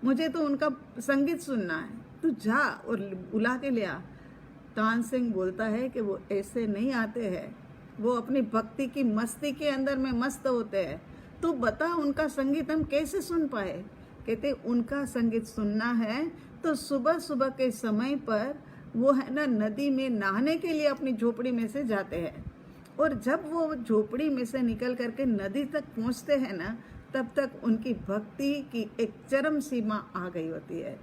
मुझे तो उनका संगीत सुनना है, तू जा और बुला के ले आ। तानसेन बोलता है कि वो ऐसे नहीं आते हैं, वो अपनी भक्ति की मस्ती के अंदर में मस्त होते हैं। तो बता उनका संगीत हम कैसे सुन पाए? कहते उनका संगीत सुनना है तो सुबह सुबह के समय पर वो है ना नदी में नहाने के लिए अपनी झोपड़ी में से जाते हैं, और जब वो झोपड़ी में से निकल करके नदी तक पहुंचते हैं ना, तब तक उनकी भक्ति की एक चरम सीमा आ गई होती है।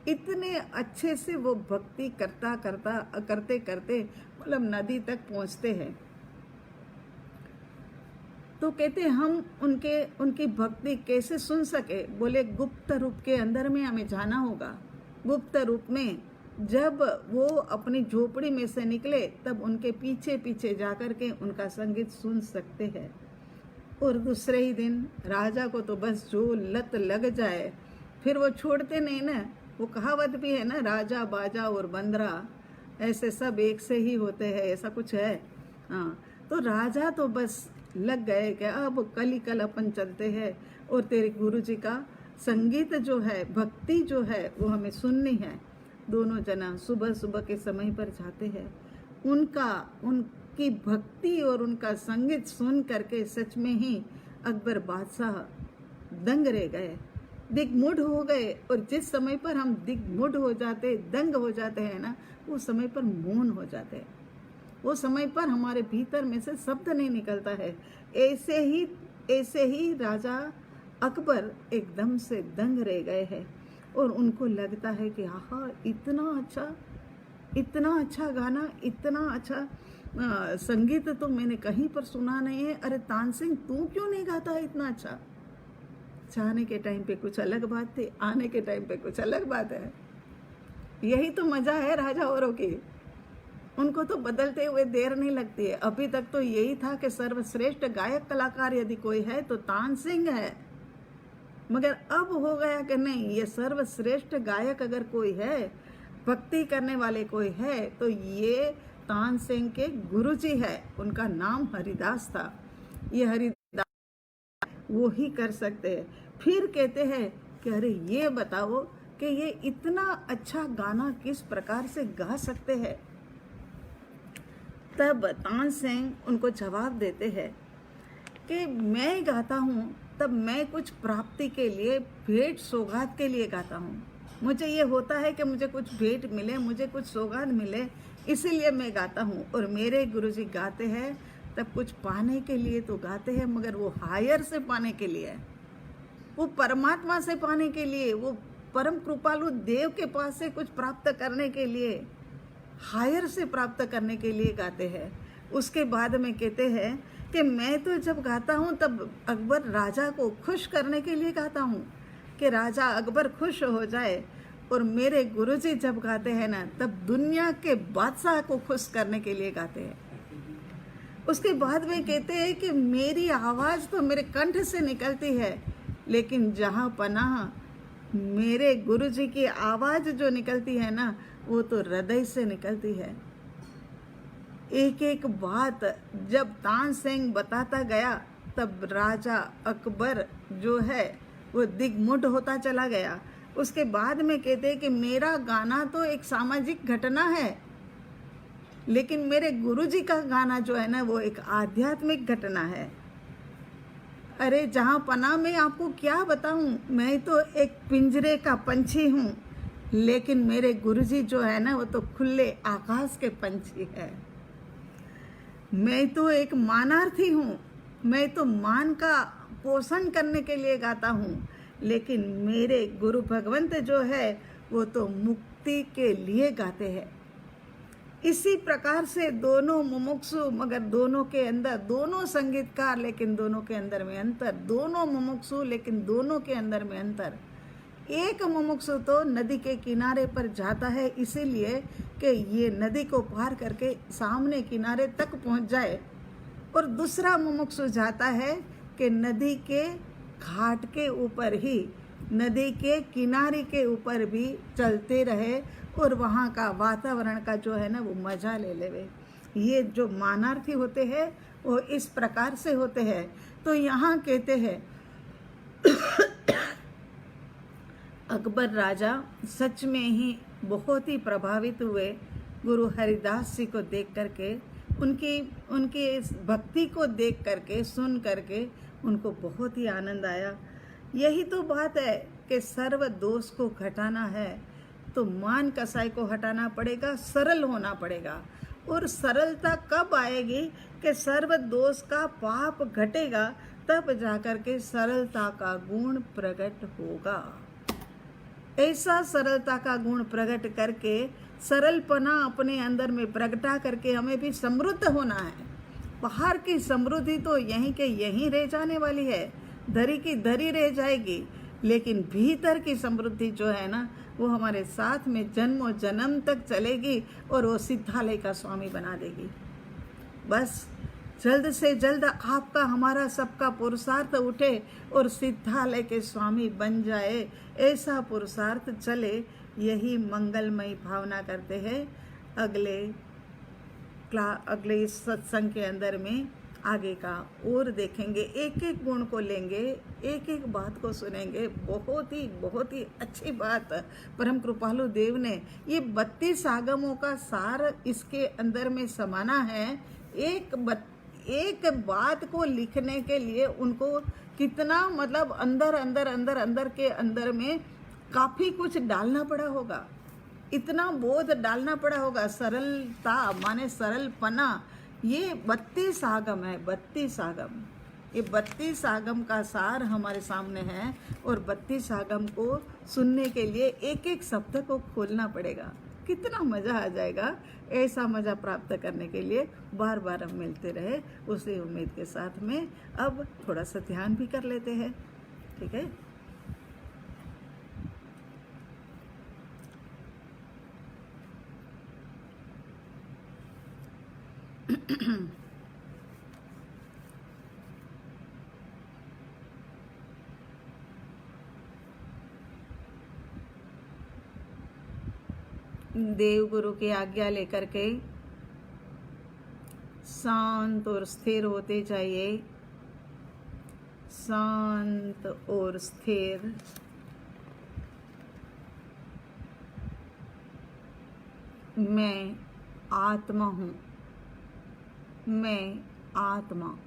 इतने अच्छे से वो भक्ति करते करते मतलब नदी तक पहुंचते हैं। तो कहते हम उनकी भक्ति कैसे सुन सके? बोले गुप्त रूप के अंदर में हमें जाना होगा। गुप्त रूप में जब वो अपनी झोपड़ी में से निकले तब उनके पीछे पीछे जाकर के उनका संगीत सुन सकते हैं। और दूसरे ही दिन राजा को तो बस जो लत लग जाए फिर वो छोड़ते नहीं ना। वो कहावत भी है ना, राजा बाजा और बंदरा ऐसे सब एक से ही होते हैं, ऐसा कुछ है। हाँ, तो राजा तो बस लग गए कि अब कल ही कल अपन चलते हैं और तेरे गुरुजी का संगीत जो है, भक्ति जो है वो हमें सुननी है। दोनों जना सुबह सुबह के समय पर जाते हैं। उनकी भक्ति और उनका संगीत सुन करके सच में ही अकबर बादशाह दंग रह गए, दिग्मुढ़ हो गए। और जिस समय पर हम दिग्मुढ़ हो जाते, दंग हो जाते हैं ना, वो समय पर मौन हो जाते हैं। वो समय पर हमारे भीतर में से शब्द नहीं निकलता है। ऐसे ही राजा अकबर एकदम से दंग रह गए हैं और उनको लगता है कि आहा इतना अच्छा गाना, इतना अच्छा संगीत तो मैंने कहीं पर सुना नहीं है। अरे तानसेन तू क्यों नहीं गाता है इतना अच्छा? जाने के टाइम पे कुछ अलग बात थी, आने के टाइम पे कुछ अलग बात है। यही तो मजा है राजा औरों की, उनको तो बदलते हुए देर नहीं लगती है। अभी तक तो यही था कि सर्वश्रेष्ठ गायक कलाकार यदि कोई है तो तानसेन है, मगर अब हो गया कि नहीं, ये सर्वश्रेष्ठ गायक अगर कोई है, भक्ति करने वाले कोई है तो ये तानसेन के गुरुजी है। उनका नाम हरिदास था। ये हरिदास वो ही कर सकते हैं। फिर कहते हैं कि अरे ये बताओ कि ये इतना अच्छा गाना किस प्रकार से गा सकते हैं? तब तानसेन उनको जवाब देते हैं कि मैं गाता हूँ तब मैं कुछ प्राप्ति के लिए, भेंट सौगात के लिए गाता हूँ। मुझे ये होता है कि मुझे कुछ भेंट मिले, मुझे कुछ सौगात मिले, इसीलिए मैं गाता हूँ। और मेरे गुरुजी गाते हैं तब कुछ पाने के लिए तो गाते हैं, मगर वो हायर से पाने के लिए, वो परमात्मा से पाने के लिए, वो परम कृपालु देव के पास से कुछ प्राप्त करने के लिए, हायर से प्राप्त करने के लिए गाते हैं। उसके बाद में कहते हैं कि मैं तो जब गाता हूँ तब अकबर राजा को खुश करने के लिए गाता हूँ, कि राजा अकबर खुश हो जाए। और मेरे गुरुजी जब गाते हैं ना तब दुनिया के बादशाह को खुश करने के लिए गाते हैं। उसके बाद में कहते हैं कि मेरी आवाज़ तो मेरे कंठ से निकलती है, लेकिन जहाँ पनाह मेरे गुरुजी की आवाज़ जो निकलती है ना, वो तो हृदय से निकलती है। एक एक बात जब तानसेन बताता गया तब राजा अकबर जो है वो दिग्मुढ़ होता चला गया। उसके बाद में कहते हैं कि मेरा गाना तो एक सामाजिक घटना है, लेकिन मेरे गुरुजी का गाना जो है ना वो एक आध्यात्मिक घटना है। अरे जहाँ पना मैं आपको क्या बताऊँ, मैं तो एक पिंजरे का पंछी हूँ, लेकिन मेरे गुरुजी जो है ना वो तो खुले आकाश के पंछी है। मैं तो एक मानार्थी हूँ, मैं तो मान का पोषण करने के लिए गाता हूँ, लेकिन मेरे गुरु भगवंत जो है वो तो मुक्ति के लिए गाते हैं। इसी प्रकार से दोनों मुमुक्षु, मगर दोनों के अंदर, दोनों संगीतकार लेकिन दोनों के अंदर में अंतर, दोनों मुमुक्षु लेकिन दोनों के अंदर में अंतर। एक मुमुक्षु तो नदी के किनारे पर जाता है इसीलिए कि ये नदी को पार करके सामने किनारे तक पहुंच जाए, और दूसरा मुमुक्षु जाता है कि नदी के घाट के ऊपर ही, नदी के किनारे के ऊपर भी चलते रहे और वहाँ का वातावरण का जो है ना वो मजा ले लेवे। ये जो मानार्थी होते हैं वो इस प्रकार से होते हैं। तो यहाँ कहते हैं अकबर राजा सच में ही बहुत ही प्रभावित हुए गुरु हरिदास जी को देख करके, उनकी उनकी इस भक्ति को देख करके, सुन करके उनको बहुत ही आनंद आया। यही तो बात है कि सर्व दोष को घटाना है तो मान कसाई को हटाना पड़ेगा, सरल होना पड़ेगा। और सरलता कब आएगी कि सर्व दोष का पाप घटेगा, तब जाकर के सरलता का गुण प्रकट होगा। ऐसा सरलता का गुण प्रकट करके, सरलपना अपने अंदर में प्रगटा करके हमें भी समृद्ध होना है। बाहर की समृद्धि तो यहीं के यहीं रह जाने वाली है, धरी की धरी रह जाएगी, लेकिन भीतर की समृद्धि जो है ना, वो हमारे साथ में जन्मों जन्म तक चलेगी और वो सिद्धालय का स्वामी बना देगी। बस जल्द से जल्द आपका हमारा सबका पुरुषार्थ उठे और सिद्धालय के स्वामी बन जाए, ऐसा पुरुषार्थ चले, यही मंगलमयी भावना करते हैं। अगले इस सत्संग के अंदर में आगे का और देखेंगे, एक एक गुण को लेंगे, एक एक बात को सुनेंगे। बहुत ही अच्छी बात परम कृपालु देव ने ये 32 आगमों का सार इसके अंदर में समाना है। एक बात को लिखने के लिए उनको कितना मतलब अंदर के अंदर में काफी कुछ डालना पड़ा होगा, इतना बोध डालना पड़ा होगा। सरलता माने सरलपना, ये 32 आगम है, 32 आगम। ये 32 आगम का सार हमारे सामने है और 32 आगम को सुनने के लिए एक एक शब्द को खोलना पड़ेगा। कितना मज़ा आ जाएगा। ऐसा मज़ा प्राप्त करने के लिए बार बार हम मिलते रहे, उसी उम्मीद के साथ में अब थोड़ा सा ध्यान भी कर लेते हैं। ठीक है। देव गुरु की आज्ञा लेकर के शांत और स्थिर होते जाइए। शांत और स्थिर। मैं आत्मा हूँ, मैं आत्मा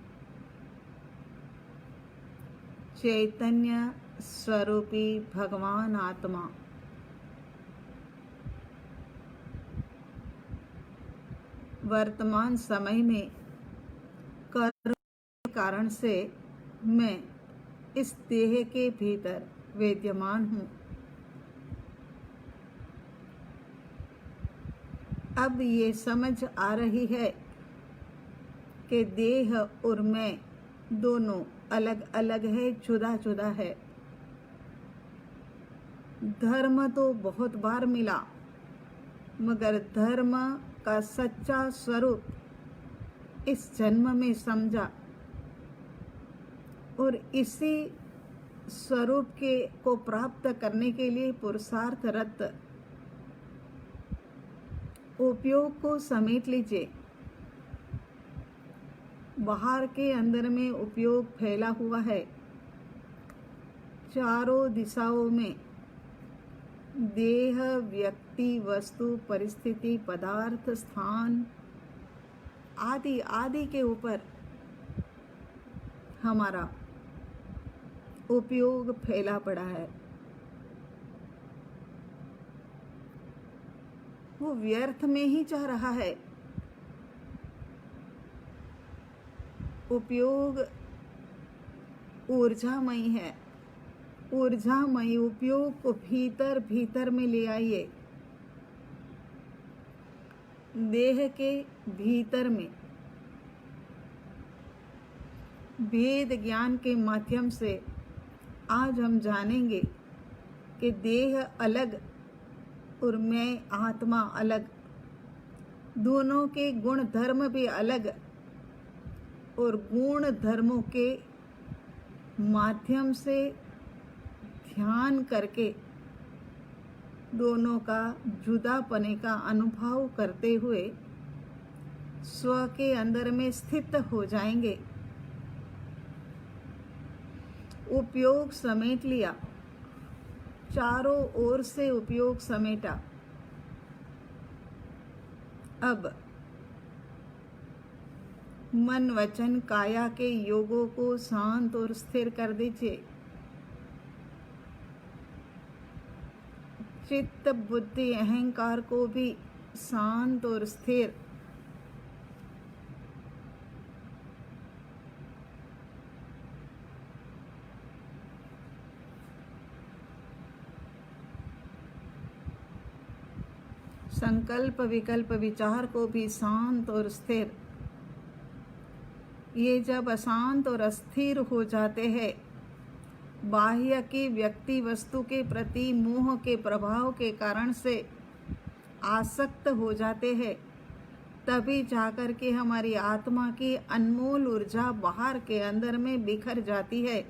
चैतन्य स्वरूपी भगवान आत्मा वर्तमान समय में कर्म के कारण से मैं इस देह के भीतर विद्यमान हूँ। अब ये समझ आ रही है कि देह और मैं दोनों अलग अलग है, जुदा जुदा है। धर्म तो बहुत बार मिला, मगर धर्म का सच्चा स्वरूप इस जन्म में समझा और इसी स्वरूप को प्राप्त करने के लिए पुरुषार्थरत उपयोग को समेट लीजिए। बाहर के अंदर में उपयोग फैला हुआ है, चारों दिशाओं में देह, व्यक्ति, वस्तु, परिस्थिति, पदार्थ, स्थान आदि आदि के ऊपर हमारा उपयोग फैला पड़ा है। वो व्यर्थ में ही जा रहा है। उपयोग ऊर्जामयी है। ऊर्जामयी उपयोग को भीतर भीतर में ले आइए। देह के भीतर में वेद ज्ञान के माध्यम से आज हम जानेंगे कि देह अलग और मैं आत्मा अलग, दोनों के गुण धर्म भी अलग, और गुण धर्मों के माध्यम से ध्यान करके दोनों का जुदापने का अनुभव करते हुए स्व के अंदर में स्थित हो जाएंगे। उपयोग समेट लिया, चारों ओर से उपयोग समेटा। अब मन वचन काया के योगों को शांत और स्थिर कर दीजिए। चित्त बुद्धि अहंकार को भी शांत और स्थिर। संकल्प विकल्प विचार को भी शांत और स्थिर। ये जब अशांत और अस्थिर हो जाते हैं, बाह्य की व्यक्ति वस्तु के प्रति मोह के प्रभाव के कारण से आसक्त हो जाते हैं, तभी जाकर के हमारी आत्मा की अनमोल ऊर्जा बाहर के अंदर में बिखर जाती है।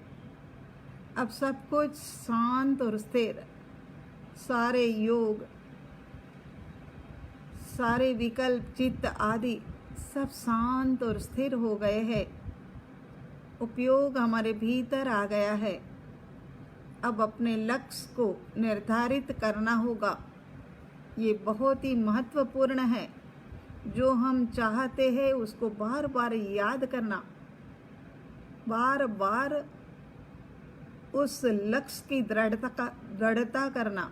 अब सब कुछ शांत और स्थिर, सारे योग, सारे विकल्प चित्त आदि सब शांत और स्थिर हो गए हैं। उपयोग हमारे भीतर आ गया है। अब अपने लक्ष्य को निर्धारित करना होगा। ये बहुत ही महत्वपूर्ण है। जो हम चाहते हैं उसको बार बार याद करना, बार बार उस लक्ष्य की दृढ़ता करना।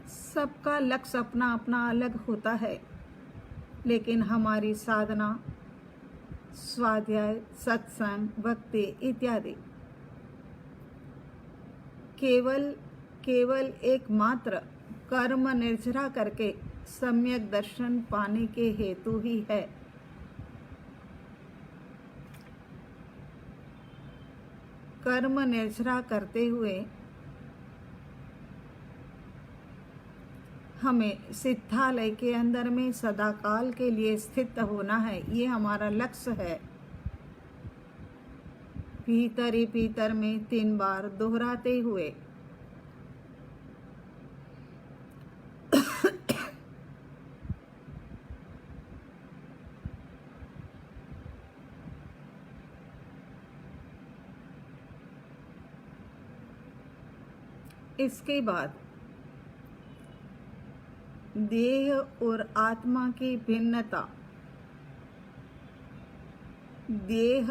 सबका लक्ष्य अपना अपना अलग होता है, लेकिन हमारी साधना, स्वाध्याय, सत्संग, भक्ति इत्यादि केवल एकमात्र कर्म निर्जरा करके सम्यक दर्शन पाने के हेतु ही है। कर्म निर्जरा करते हुए हमें सिद्धालय के अंदर में सदाकाल के लिए स्थित होना है। ये हमारा लक्ष्य है। भीतर ही भीतर में 3 बार दोहराते हुए इसके बाद देह और आत्मा की भिन्नता। देह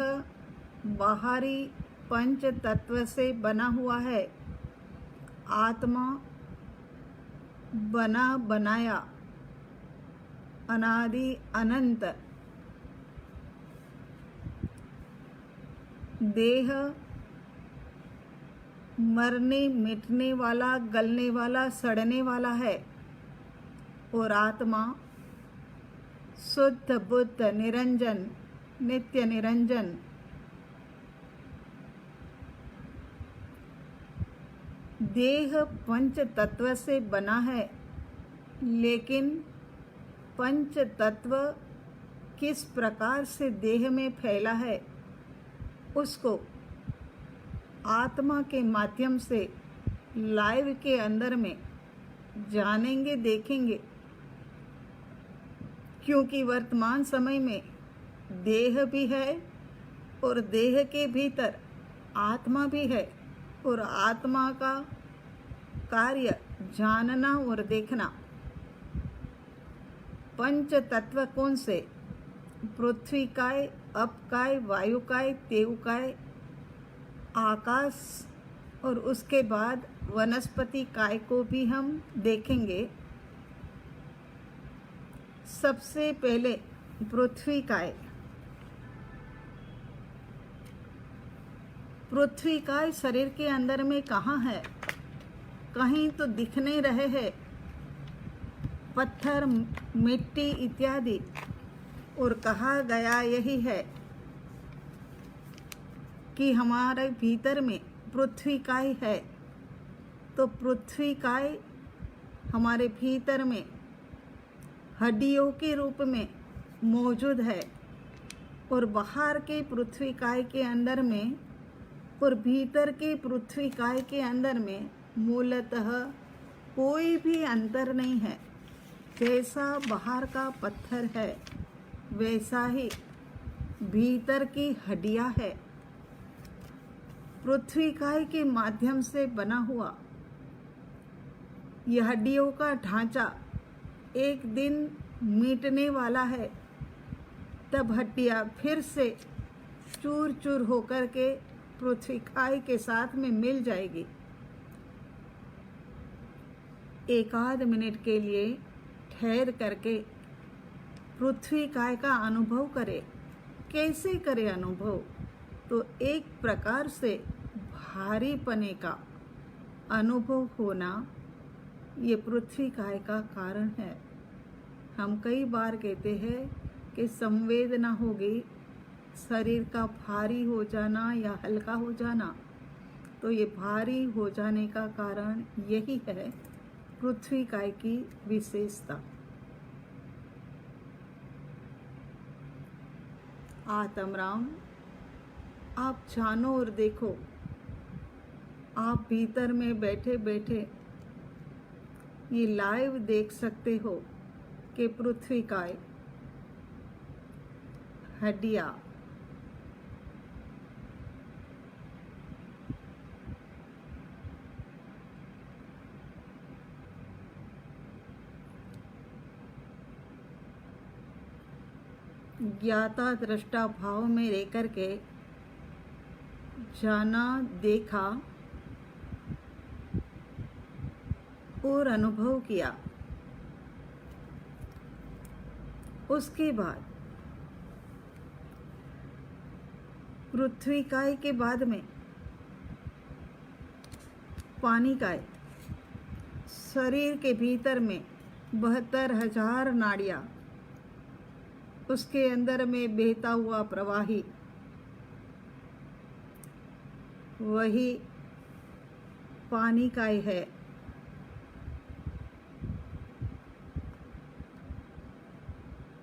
बाहरी पंच तत्व से बना हुआ है, आत्मा बना बनाया अनादि अनंत। देह मरने मिटने वाला, गलने वाला, सड़ने वाला है, और आत्मा शुद्ध बुद्ध निरंजन, नित्य निरंजन। देह पंच तत्व से बना है, लेकिन पंच तत्व किस प्रकार से देह में फैला है उसको आत्मा के माध्यम से लाइव के अंदर में जानेंगे, देखेंगे। क्योंकि वर्तमान समय में देह भी है और देह के भीतर आत्मा भी है, और आत्मा का कार्य जानना और देखना। पंच तत्व कौन से? पृथ्वी काय, अप काय, वायु काय, तेव काय, आकाश, और उसके बाद वनस्पति काय को भी हम देखेंगे। सबसे पहले पृथ्वी काय। पृथ्वी काय शरीर के अंदर में कहाँ है? कहीं तो दिख नहीं रहे हैं। पत्थर, मिट्टी इत्यादि, और कहा गया यही है कि हमारे भीतर में पृथ्वी काय है। तो पृथ्वी काय हमारे भीतर में हड्डियों के रूप में मौजूद है, और बाहर के पृथ्वी काय के अंदर में और भीतर के पृथ्वी काय के अंदर में मूलतः कोई भी अंतर नहीं है। जैसा बाहर का पत्थर है, वैसा ही भीतर की हड्डियां है। पृथ्वी काय के माध्यम से बना हुआ यह हड्डियों का ढांचा एक दिन मिटने वाला है। तब हड्डियां फिर से चूर चूर होकर के पृथ्वी काय के साथ में मिल जाएगी। एक आध मिनट के लिए ठहर करके पृथ्वी काय का अनुभव करे। कैसे करे अनुभव? तो एक प्रकार से भारीपने का अनुभव होना ये पृथ्वी काय का कारण है। हम कई बार कहते हैं कि संवेदना होगी, शरीर का भारी हो जाना या हल्का हो जाना, तो ये भारी हो जाने का कारण यही है पृथ्वी काय की विशेषता। आत्मराम, आप जानो और देखो, आप भीतर में बैठे बैठे ये लाइव देख सकते हो कि पृथ्वी काय, हड्डियां, ज्ञाता दृष्टा भाव में रहकर के जाना, देखा और अनुभव किया। उसके बाद पृथ्वी काय के बाद में पानी काय, शरीर के भीतर में 72,000 नाड़ियां, उसके अंदर में बहता हुआ प्रवाही, वही पानी काय है।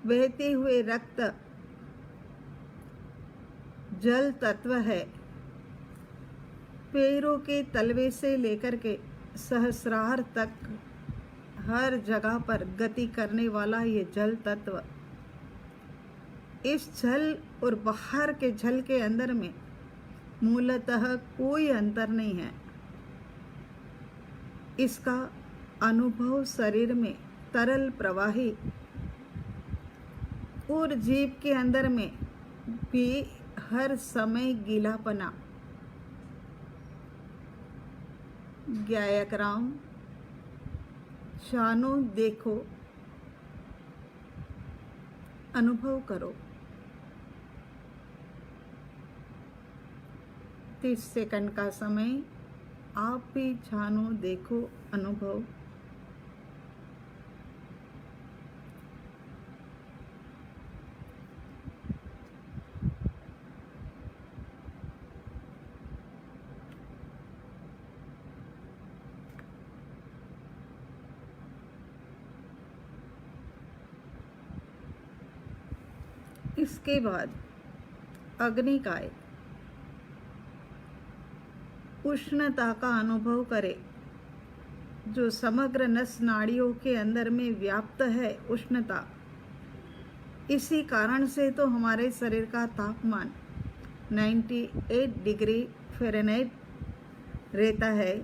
बहते हुए रक्त जल तत्व है। पैरों के तलवे से लेकर के सहस्रार तक हर जगह पर गति करने वाला ये जल तत्व, इस जल और बाहर के जल के अंदर में मूलतः कोई अंतर नहीं है। इसका अनुभव शरीर में तरल प्रवाही और जीभ के अंदर में भी हर समय गीलापना। गायक राम, जानो, देखो, अनुभव करो। 30 सेकंड का समय, आप भी जानो, देखो, अनुभव। इसके बाद अग्निकाय, उष्णता का अनुभव करे, जो समग्र नस नाड़ियों के अंदर में व्याप्त है। उष्णता, इसी कारण से तो हमारे शरीर का तापमान 98 डिग्री फ़ारेनहाइट रहता है।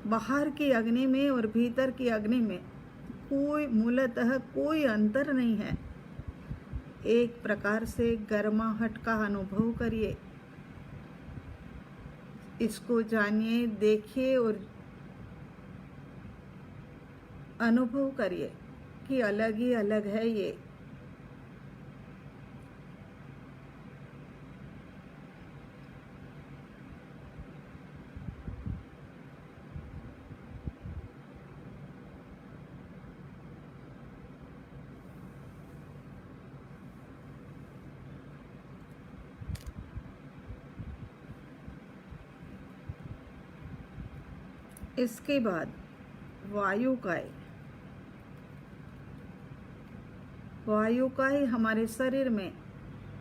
बाहर की अग्नि में और भीतर की अग्नि में मूलतः कोई अंतर नहीं है। एक प्रकार से गर्माहट का अनुभव करिए, इसको जानिए, देखिए और अनुभव करिए कि अलग ही अलग है ये। इसके बाद वायुकाय। वायुकाय हमारे शरीर में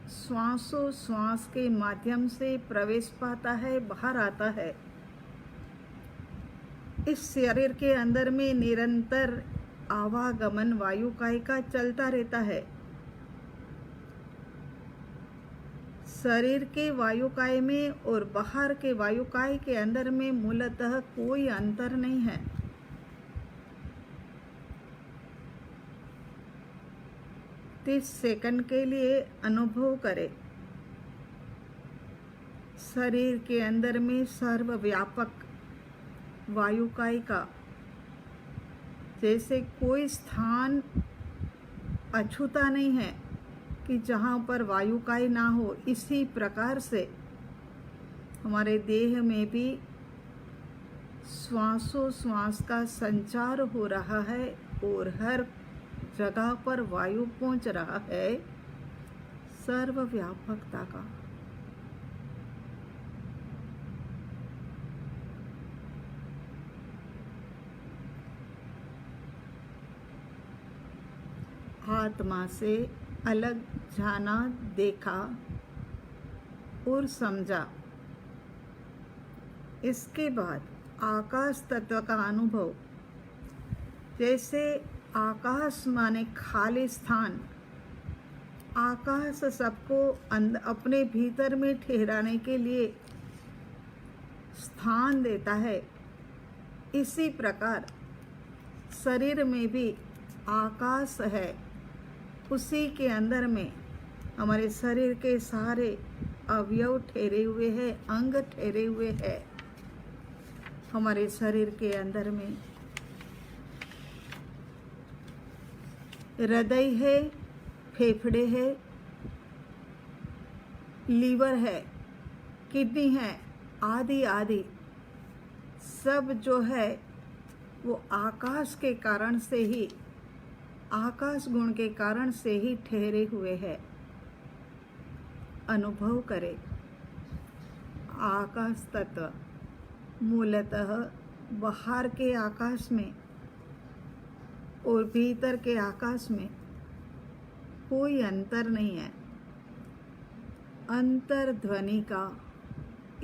श्वासोश्वास के माध्यम से प्रवेश पाता है, बाहर आता है। इस शरीर के अंदर में निरंतर आवागमन वायुकाय का चलता रहता है। शरीर के वायुकाय में और बाहर के वायुकाय के अंदर में मूलतः कोई अंतर नहीं है। 30 सेकंड के लिए अनुभव करें शरीर के अंदर में सर्वव्यापक वायुकाय का, जैसे कोई स्थान अछूता नहीं है कि जहाँ पर वायुकाय ना हो। इसी प्रकार से हमारे देह में भी श्वासोश्वास का संचार हो रहा है और हर जगह पर वायु पहुँच रहा है सर्वव्यापकता का। आत्मा से अलग जाना, देखा और समझा। इसके बाद आकाश तत्व का अनुभव, जैसे आकाश माने खाली स्थान। आकाश सबको अपने भीतर में ठहराने के लिए स्थान देता है। इसी प्रकार शरीर में भी आकाश है, उसी के अंदर में हमारे शरीर के सारे अवयव ठहरे हुए हैं, अंग ठहरे हुए हैं। हमारे शरीर के अंदर में हृदय है, फेफड़े है, लीवर है, किडनी है, आदि आदि सब जो है वो आकाश के कारण से ही, आकाश गुण के कारण से ही ठहरे हुए हैं। अनुभव करें आकाश तत्व मूलतः बाहर के आकाश में और भीतर के आकाश में कोई अंतर नहीं है। अंतर ध्वनि का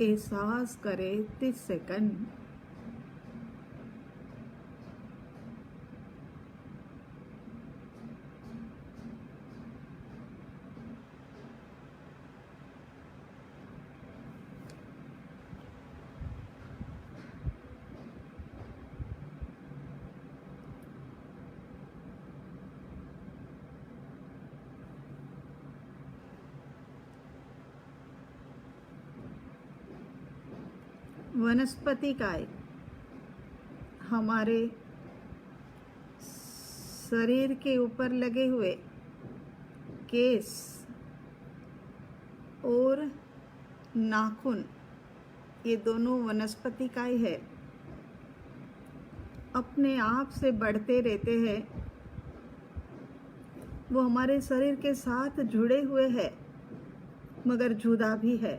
एहसास करें 30 सेकंड। वनस्पति काय हमारे शरीर के ऊपर लगे हुए केस और नाखून, ये दोनों वनस्पति काय है। अपने आप से बढ़ते रहते हैं। वो हमारे शरीर के साथ जुड़े हुए हैं मगर जुदा भी है।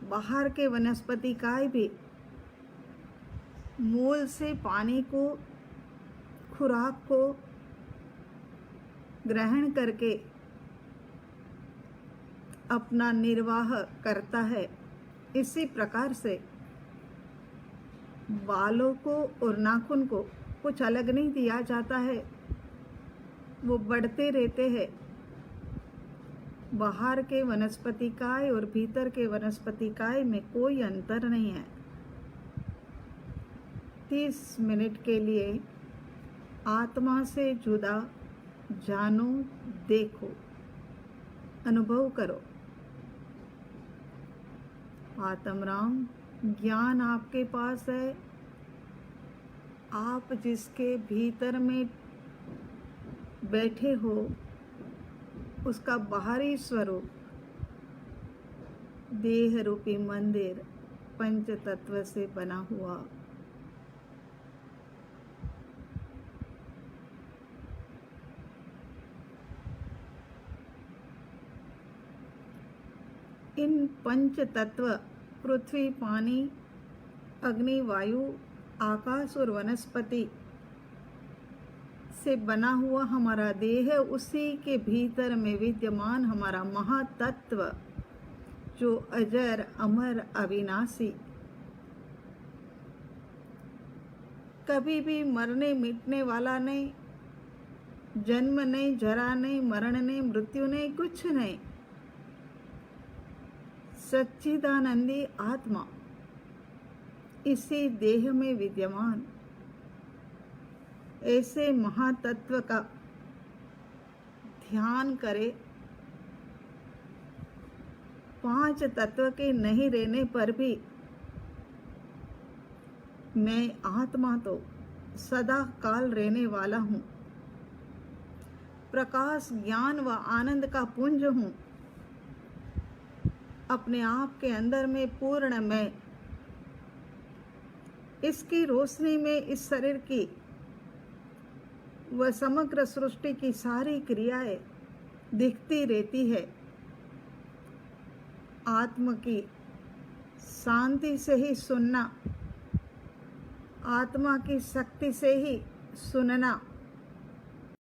बाहर के वनस्पति काय भी मूल से पानी को, खुराक को ग्रहण करके अपना निर्वाह करता है। इसी प्रकार से बालों को और नाखून को कुछ अलग नहीं दिया जाता है, वो बढ़ते रहते हैं। बाहर के वनस्पति काय और भीतर के वनस्पति काय में कोई अंतर नहीं है। 30 मिनट के लिए आत्मा से जुदा जानो, देखो, अनुभव करो। आत्मराम, ज्ञान आपके पास है। आप जिसके भीतर में बैठे हो उसका बाहरी स्वरूप देह रूपी मंदिर पंच तत्व से बना हुआ। इन पंच तत्व पृथ्वी, पानी, अग्नि, वायु, आकाश और वनस्पति से बना हुआ हमारा देह, उसी के भीतर में विद्यमान हमारा महातत्व जो अजर, अमर, अविनाशी, कभी भी मरने मिटने वाला नहीं, जन्म नहीं, जरा नहीं, मरण नहीं, मृत्यु नहीं, कुछ नहीं, सच्चिदानंदी आत्मा इसी देह में विद्यमान ऐसे महातत्व का ध्यान करे। 5 तत्व के नहीं रहने पर भी मैं आत्मा तो सदा काल रहने वाला हूँ, प्रकाश ज्ञान व आनंद का पुंज हूँ। अपने आप के अंदर में पूर्ण मैं, इसकी रोशनी में इस शरीर की व समग्र सृष्टि की सारी क्रियाएं दिखती रहती है। आत्म की शांति से ही सुनना, आत्मा की शक्ति से ही सुनना